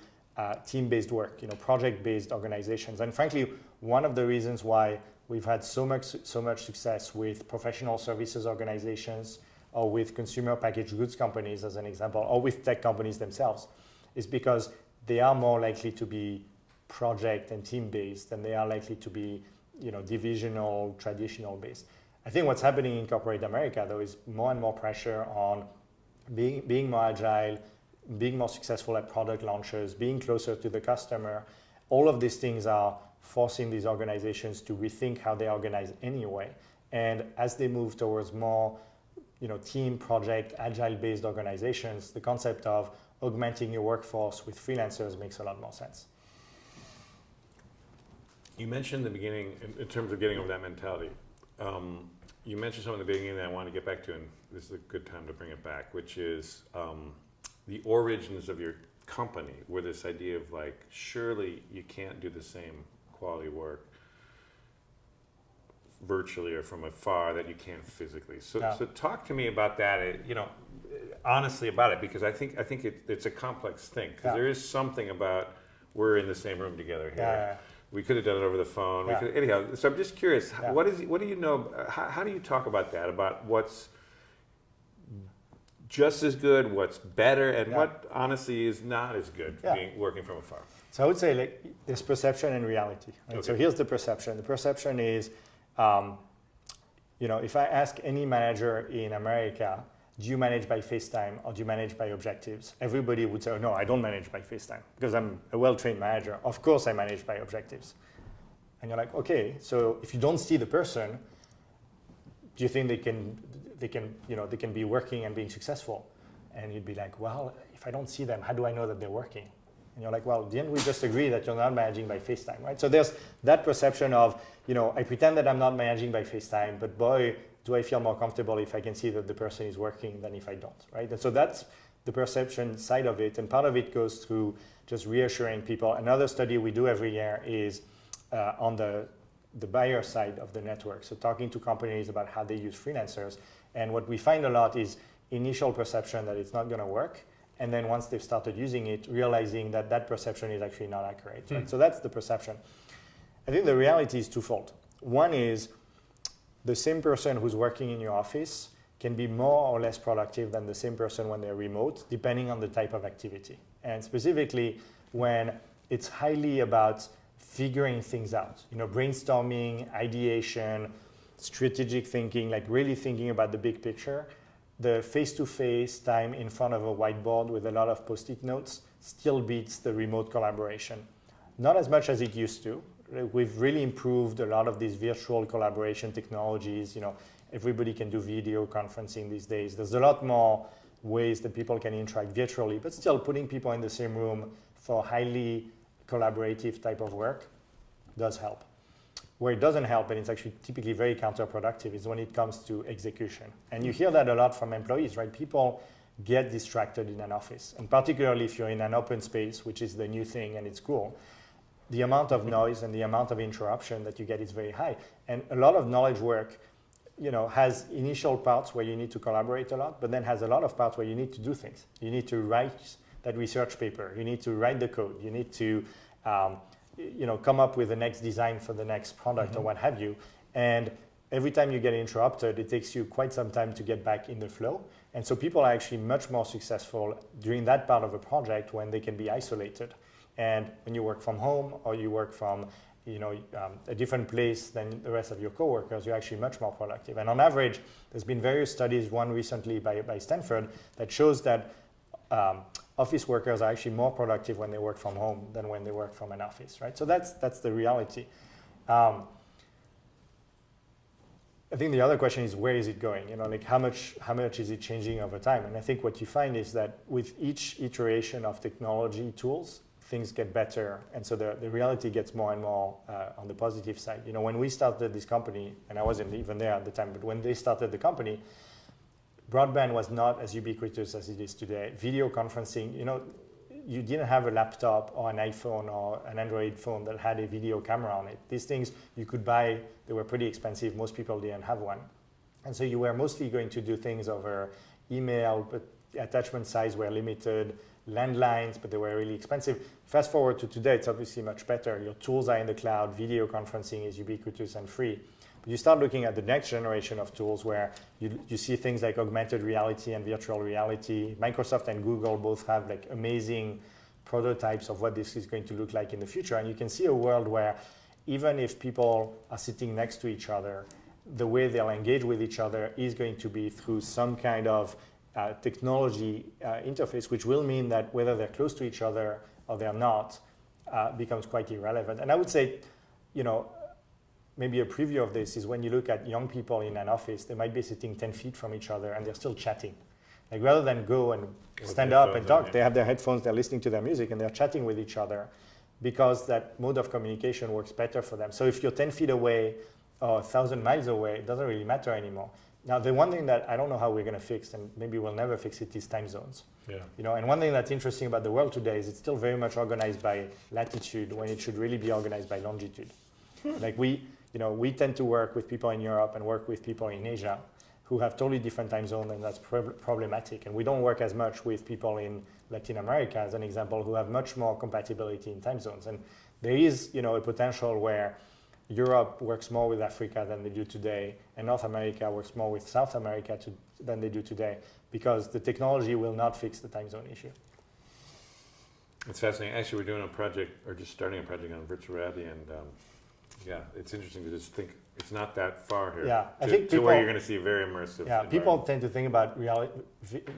team-based work, project-based organizations. And frankly, one of the reasons why we've had so much success with professional services organizations or with consumer packaged goods companies, as an example, or with tech companies themselves, is because they are more likely to be project and team-based than they are likely to be, divisional, traditional-based. I think what's happening in corporate America, though, is more and more pressure on being more agile, being more successful at product launches, being closer to the customer. All of these things are forcing these organizations to rethink how they organize anyway. And as they move towards more, team, project, agile-based organizations, the concept of augmenting your workforce with freelancers makes a lot more sense. You mentioned in the beginning, in terms of getting over that mentality, you mentioned something in the beginning that I want to get back to, and this is a good time to bring it back, which is the origins of your company, where this idea of surely you can't do the same quality work virtually or from afar that you can physically. So talk to me about that, honestly about it, because I think it's a complex thing, because there is something about we're in the same room together here. We could have done it over the phone. Anyhow, so I'm just curious, what do you know, how do you talk about that, about what's just as good, what's better, and what honestly is not as good working from afar? So I would say there's perception and reality. Right? Okay. So here's the perception. The perception is, if I ask any manager in America, do you manage by FaceTime or do you manage by objectives? Everybody would say, oh, no, I don't manage by FaceTime because I'm a well-trained manager. Of course I manage by objectives. And you're like, okay, so if you don't see the person, do you think they can be working and being successful? And you'd be like, well, if I don't see them, how do I know that they're working? And you're like, well, didn't we just agree that you're not managing by FaceTime, right? So there's that perception of, I pretend that I'm not managing by FaceTime, but boy, do I feel more comfortable if I can see that the person is working than if I don't, right? And so that's the perception side of it. And part of it goes through just reassuring people. Another study we do every year is on the buyer side of the network. So talking to companies about how they use freelancers. And what we find a lot is initial perception that it's not going to work. And then once they've started using it, realizing that that perception is actually not accurate. Right? So that's the perception. I think the reality is twofold. One is the same person who's working in your office can be more or less productive than the same person when they're remote, depending on the type of activity. And specifically when it's highly about figuring things out, brainstorming, ideation, strategic thinking, really thinking about the big picture, the face-to-face time in front of a whiteboard with a lot of Post-it notes still beats the remote collaboration. Not as much as it used to. We've really improved a lot of these virtual collaboration technologies. Everybody can do video conferencing these days. There's a lot more ways that people can interact virtually, but still putting people in the same room for highly collaborative type of work does help. Where it doesn't help, and it's actually typically very counterproductive, is when it comes to execution. And you hear that a lot from employees, right? People get distracted in an office, and particularly if you're in an open space, which is the new thing and it's cool, the amount of noise and the amount of interruption that you get is very high. And a lot of knowledge work, has initial parts where you need to collaborate a lot, but then has a lot of parts where you need to do things. You need to write that research paper. You need to write the code. You need to, come up with the next design for the next product or what have you. And every time you get interrupted, it takes you quite some time to get back in the flow. And so people are actually much more successful during that part of a project when they can be isolated. And when you work from home or you work from a different place than the rest of your coworkers, you're actually much more productive. And on average, there's been various studies, one recently by Stanford, that shows that office workers are actually more productive when they work from home than when they work from an office, right? So that's the reality. I think the other question is, where is it going? How much is it changing over time? And I think what you find is that with each iteration of technology tools, things get better, and so the reality gets more and more on the positive side. When we started this company, and I wasn't even there at the time, but when they started the company, broadband was not as ubiquitous as it is today. Video conferencing, you didn't have a laptop or an iPhone or an Android phone that had a video camera on it. These things you could buy, they were pretty expensive. Most people didn't have one. And so you were mostly going to do things over email, but attachment size were limited, landlines, but they were really expensive. Fast forward to today, it's obviously much better. Your tools are in the cloud, video conferencing is ubiquitous and free. But you start looking at the next generation of tools where you see things like augmented reality and virtual reality. Microsoft and Google both have like amazing prototypes of what this is going to look like in the future. And you can see a world where even if people are sitting next to each other, the way they'll engage with each other is going to be through some kind of technology interface, which will mean that whether they're close to each other or they're not becomes quite irrelevant. And I would say, maybe a preview of this is when you look at young people in an office, they might be sitting 10 feet from each other and they're still chatting. Like rather than go and stand up and talk, they have their headphones, they're listening to their music and they're chatting with each other because that mode of communication works better for them. So if you're 10 feet away or 1,000 miles away, it doesn't really matter anymore. Now, the one thing that I don't know how we're going to fix, and maybe we'll never fix it, is time zones. Yeah. And one thing that's interesting about the world today is it's still very much organized by latitude when it should really be organized by longitude. Like we tend to work with people in Europe and work with people in Asia who have totally different time zones, and that's problematic. And we don't work as much with people in Latin America, as an example, who have much more compatibility in time zones. And there is, a potential where Europe works more with Africa than they do today, and North America works more with South America than they do today, because the technology will not fix the time zone issue. It's fascinating. Actually, we're doing a project, or just starting a project on virtual reality, and it's interesting to just think it's not that far here. Yeah, I think people, where you're going to see a very immersive. Yeah, people tend to think about reality,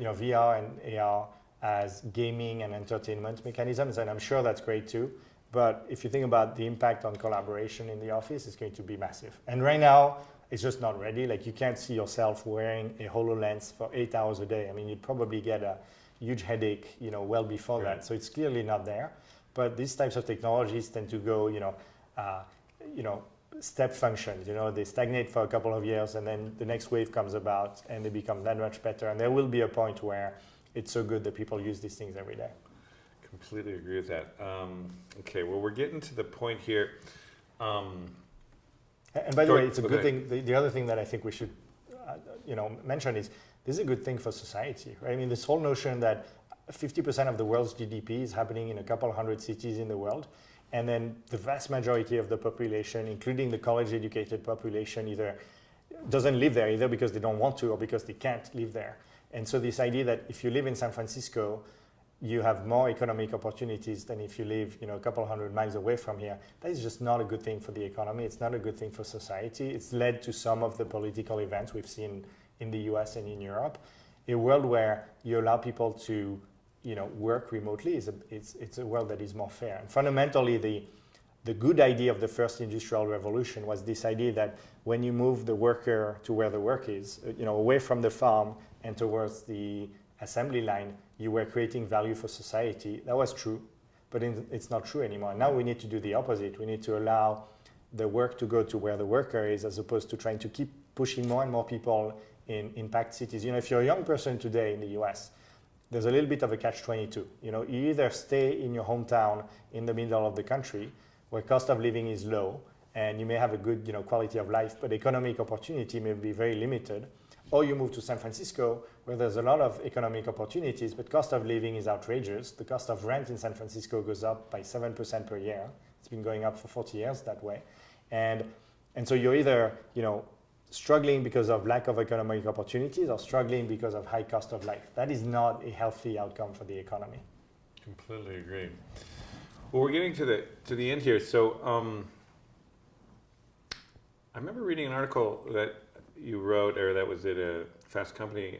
VR and AR as gaming and entertainment mechanisms, and I'm sure that's great too. But if you think about the impact on collaboration in the office, it's going to be massive. And right now, it's just not ready. Like you can't see yourself wearing a HoloLens for 8 hours a day. I mean, you'd probably get a huge headache, well before that. So it's clearly not there. But these types of technologies tend to go, step functions. They stagnate for a couple of years, and then the next wave comes about, and they become that much better. And there will be a point where it's so good that people use these things every day. Completely agree with that. Okay, well, we're getting to the point here. And by the way, it's a good thing. The other thing that I think we should, mention is this is a good thing for society, right? I mean, this whole notion that 50% of the world's GDP is happening in a couple hundred cities in the world, and then the vast majority of the population, including the college-educated population, either doesn't live there either because they don't want to or because they can't live there. And so this idea that if you live in San Francisco, you have more economic opportunities than if you live, a couple hundred miles away from here. That is just not a good thing for the economy. It's not a good thing for society. It's led to some of the political events we've seen in the US and in Europe. A world where you allow people to, work remotely it's a world that is more fair. And fundamentally, the good idea of the first industrial revolution was this idea that when you move the worker to where the work is, away from the farm and towards the assembly line, you were creating value for society. That was true, but it's not true anymore. Now we need to do the opposite. We need to allow the work to go to where the worker is, as opposed to trying to keep pushing more and more people in impact cities. If you're a young person today in the US, there's a little bit of a catch-22. You either stay in your hometown in the middle of the country, where cost of living is low, and you may have a good quality of life, but economic opportunity may be very limited, or you move to San Francisco, where there's a lot of economic opportunities, but cost of living is outrageous. The cost of rent in San Francisco goes up by 7% per year. It's been going up for 40 years that way. And so you're either, struggling because of lack of economic opportunities or struggling because of high cost of life. That is not a healthy outcome for the economy. Completely agree. Well, we're getting to the end here. So I remember reading an article that you wrote, or that was at a Fast Company,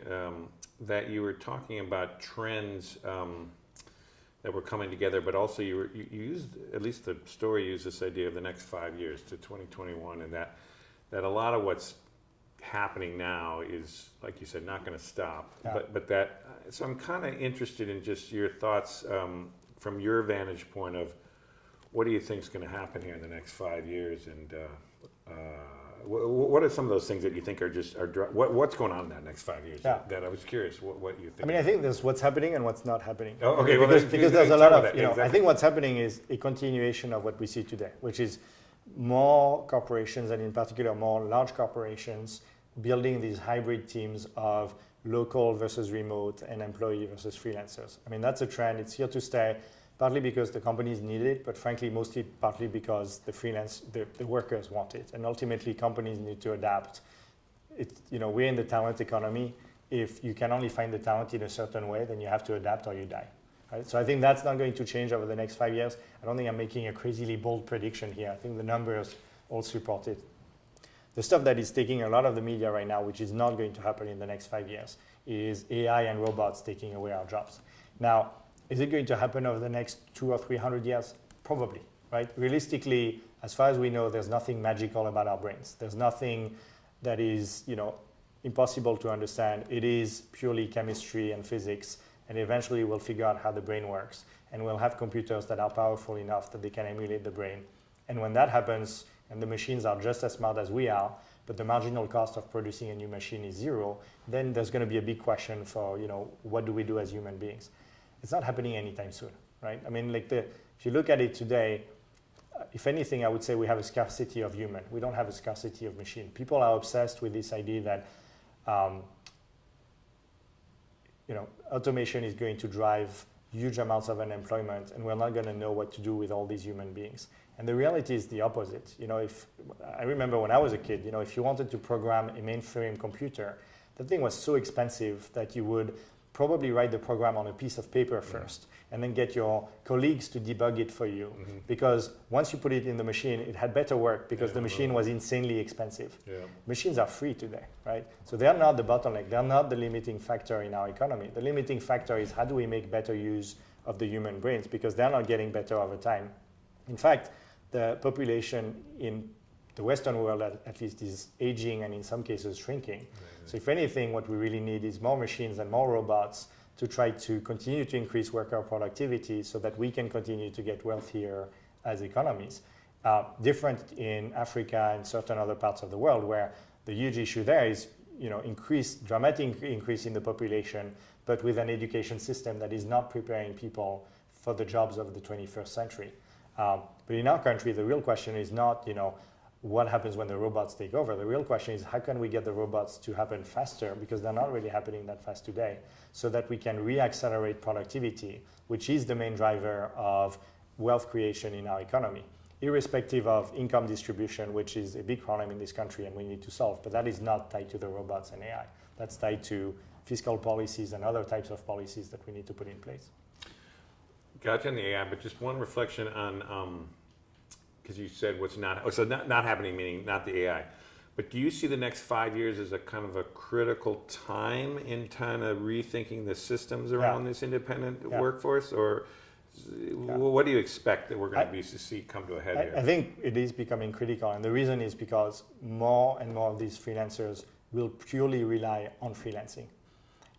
that you were talking about trends that were coming together, but also you used, at least the story used this idea of the next 5 years to 2021, and that a lot of what's happening now is, like you said, not going to stop. Yeah. But that, so I'm kind of interested in just your thoughts from your vantage point of what do you think is going to happen here in the next 5 years, and What are some of those things that you think are just what's going on in that next 5 years? Yeah. That I was curious what you think. I mean, I think there's what's happening and what's not happening. Oh, okay, because there's a lot of, exactly. I think what's happening is a continuation of what we see today, which is more corporations, and in particular more large corporations, building these hybrid teams of local versus remote and employee versus freelancers. I mean, that's a trend. It's here to stay, partly because the companies need it, but frankly, mostly partly because the workers want it. And ultimately, companies need to adapt. We're in the talent economy. If you can only find the talent in a certain way, then you have to adapt or you die. Right? So I think that's not going to change over the next 5 years. I don't think I'm making a crazily bold prediction here. I think the numbers all support it. The stuff that is taking a lot of the media right now, which is not going to happen in the next 5 years, is AI and robots taking away our jobs. Now, is it going to happen over the next 200 or 300 years? Probably, right? Realistically, as far as we know, there's nothing magical about our brains. There's nothing that is, impossible to understand. It is purely chemistry and physics, and eventually we'll figure out how the brain works, and we'll have computers that are powerful enough that they can emulate the brain. And when that happens, and the machines are just as smart as we are, but the marginal cost of producing a new machine is zero, then there's going to be a big question for, what do we do as human beings? It's not happening anytime soon, right? I mean, if you look at it today, if anything, I would say we have a scarcity of human. We don't have a scarcity of machine. People are obsessed with this idea that, automation is going to drive huge amounts of unemployment, and we're not going to know what to do with all these human beings. And the reality is the opposite. If I remember when I was a kid, if you wanted to program a mainframe computer, the thing was so expensive that you would probably write the program on a piece of paper first, and then get your colleagues to debug it for you. Mm-hmm. Because once you put it in the machine, it had better work because the machine was insanely expensive. Yeah. Machines are free today, right? So they're not the bottleneck. They're not the limiting factor in our economy. The limiting factor is how do we make better use of the human brains, because they're not getting better over time. In fact, the population in the Western world at least is aging and in some cases shrinking. Right. So if anything, what we really need is more machines and more robots to try to continue to increase worker productivity so that we can continue to get wealthier as economies. Different in Africa and certain other parts of the world, where the huge issue there is dramatic increase in the population, but with an education system that is not preparing people for the jobs of the 21st century. But in our country, the real question is not, what happens when the robots take over. The real question is how can we get the robots to happen faster, because they're not really happening that fast today, so that we can re-accelerate productivity, which is the main driver of wealth creation in our economy, irrespective of income distribution, which is a big problem in this country and we need to solve. But that is not tied to the robots and AI. That's tied to fiscal policies and other types of policies that we need to put in place. Gotcha on the AI, but just one reflection on, because you said what's not happening, meaning not the AI, but do you see the next 5 years as a kind of a critical time in kind of rethinking the systems around this independent workforce, or what do you expect that we're going to see come to a head here? I think it is becoming critical, and the reason is because more and more of these freelancers will purely rely on freelancing.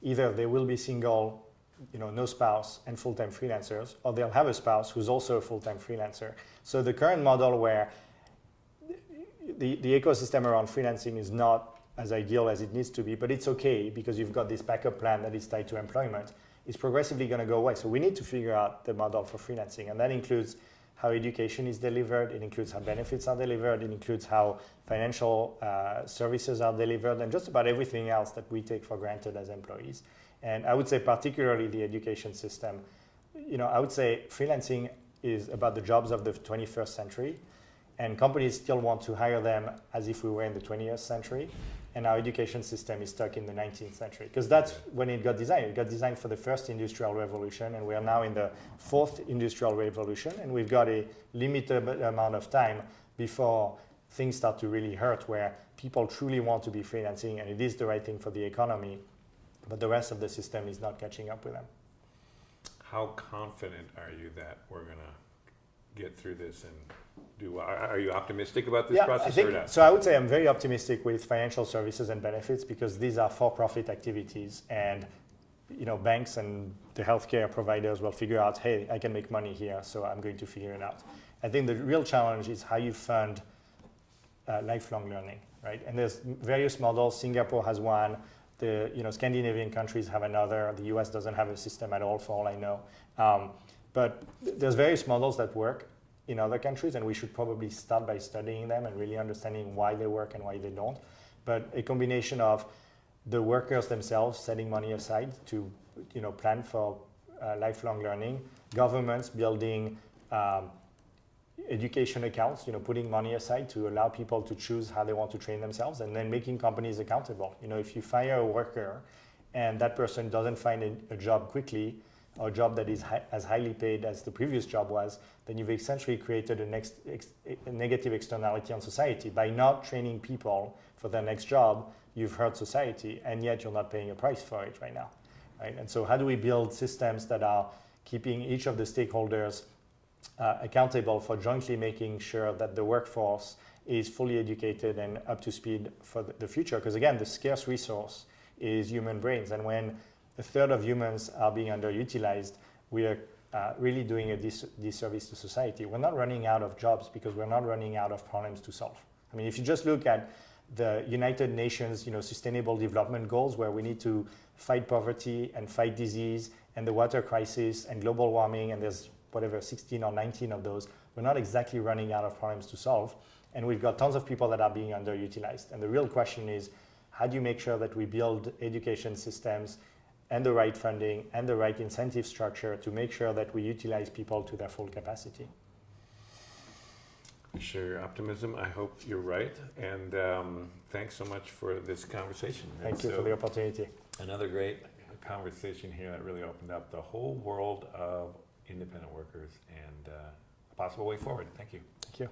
Either they will be single, no spouse and full-time freelancers, or they'll have a spouse who's also a full-time freelancer. So the current model where the ecosystem around freelancing is not as ideal as it needs to be, but it's okay because you've got this backup plan that is tied to employment, is progressively going to go away. So we need to figure out the model for freelancing, and that includes how education is delivered, it includes how benefits are delivered, it includes how financial services are delivered, and just about everything else that we take for granted as employees. And I would say particularly the education system. I would say freelancing is about the jobs of the 21st century, and companies still want to hire them as if we were in the 20th century, and our education system is stuck in the 19th century, because that's when it got designed. It got designed for the first industrial revolution, and we are now in the fourth industrial revolution, and we've got a limited amount of time before things start to really hurt, where people truly want to be freelancing, and it is the right thing for the economy, but the rest of the system is not catching up with them. How confident are you that we're going to get through this and do? Are you optimistic about this process or not? So I would say I'm very optimistic with financial services and benefits, because these are for-profit activities, and banks and the healthcare providers will figure out, hey, I can make money here, so I'm going to figure it out. I think the real challenge is how you fund lifelong learning. right? And there's various models. Singapore has one. The Scandinavian countries have another. The US doesn't have a system at all, for all I know. But there's various models that work in other countries, and we should probably start by studying them and really understanding why they work and why they don't. But a combination of the workers themselves setting money aside to plan for lifelong learning, governments building education accounts, putting money aside to allow people to choose how they want to train themselves, and then making companies accountable. If you fire a worker and that person doesn't find a job quickly, or a job that is as highly paid as the previous job was, then you've essentially created a negative externality on society. By not training people for their next job, you've hurt society, and yet you're not paying a price for it right now. Right? And so how do we build systems that are keeping each of the stakeholders accountable for jointly making sure that the workforce is fully educated and up to speed for the future? Because again, the scarce resource is human brains, and when a third of humans are being underutilized, we are really doing a disservice to society. We're not running out of jobs because we're not running out of problems to solve. I mean, if you just look at the United Nations, Sustainable Development Goals, where we need to fight poverty and fight disease and the water crisis and global warming, and there's 16 or 19 of those, we're not exactly running out of problems to solve. And we've got tons of people that are being underutilized. And the real question is, how do you make sure that we build education systems and the right funding and the right incentive structure to make sure that we utilize people to their full capacity? I share your optimism. I hope you're right. And thanks so much for this conversation. Thank you for the opportunity. Another great conversation here that really opened up the whole world of independent workers and a possible way forward. Thank you. Thank you.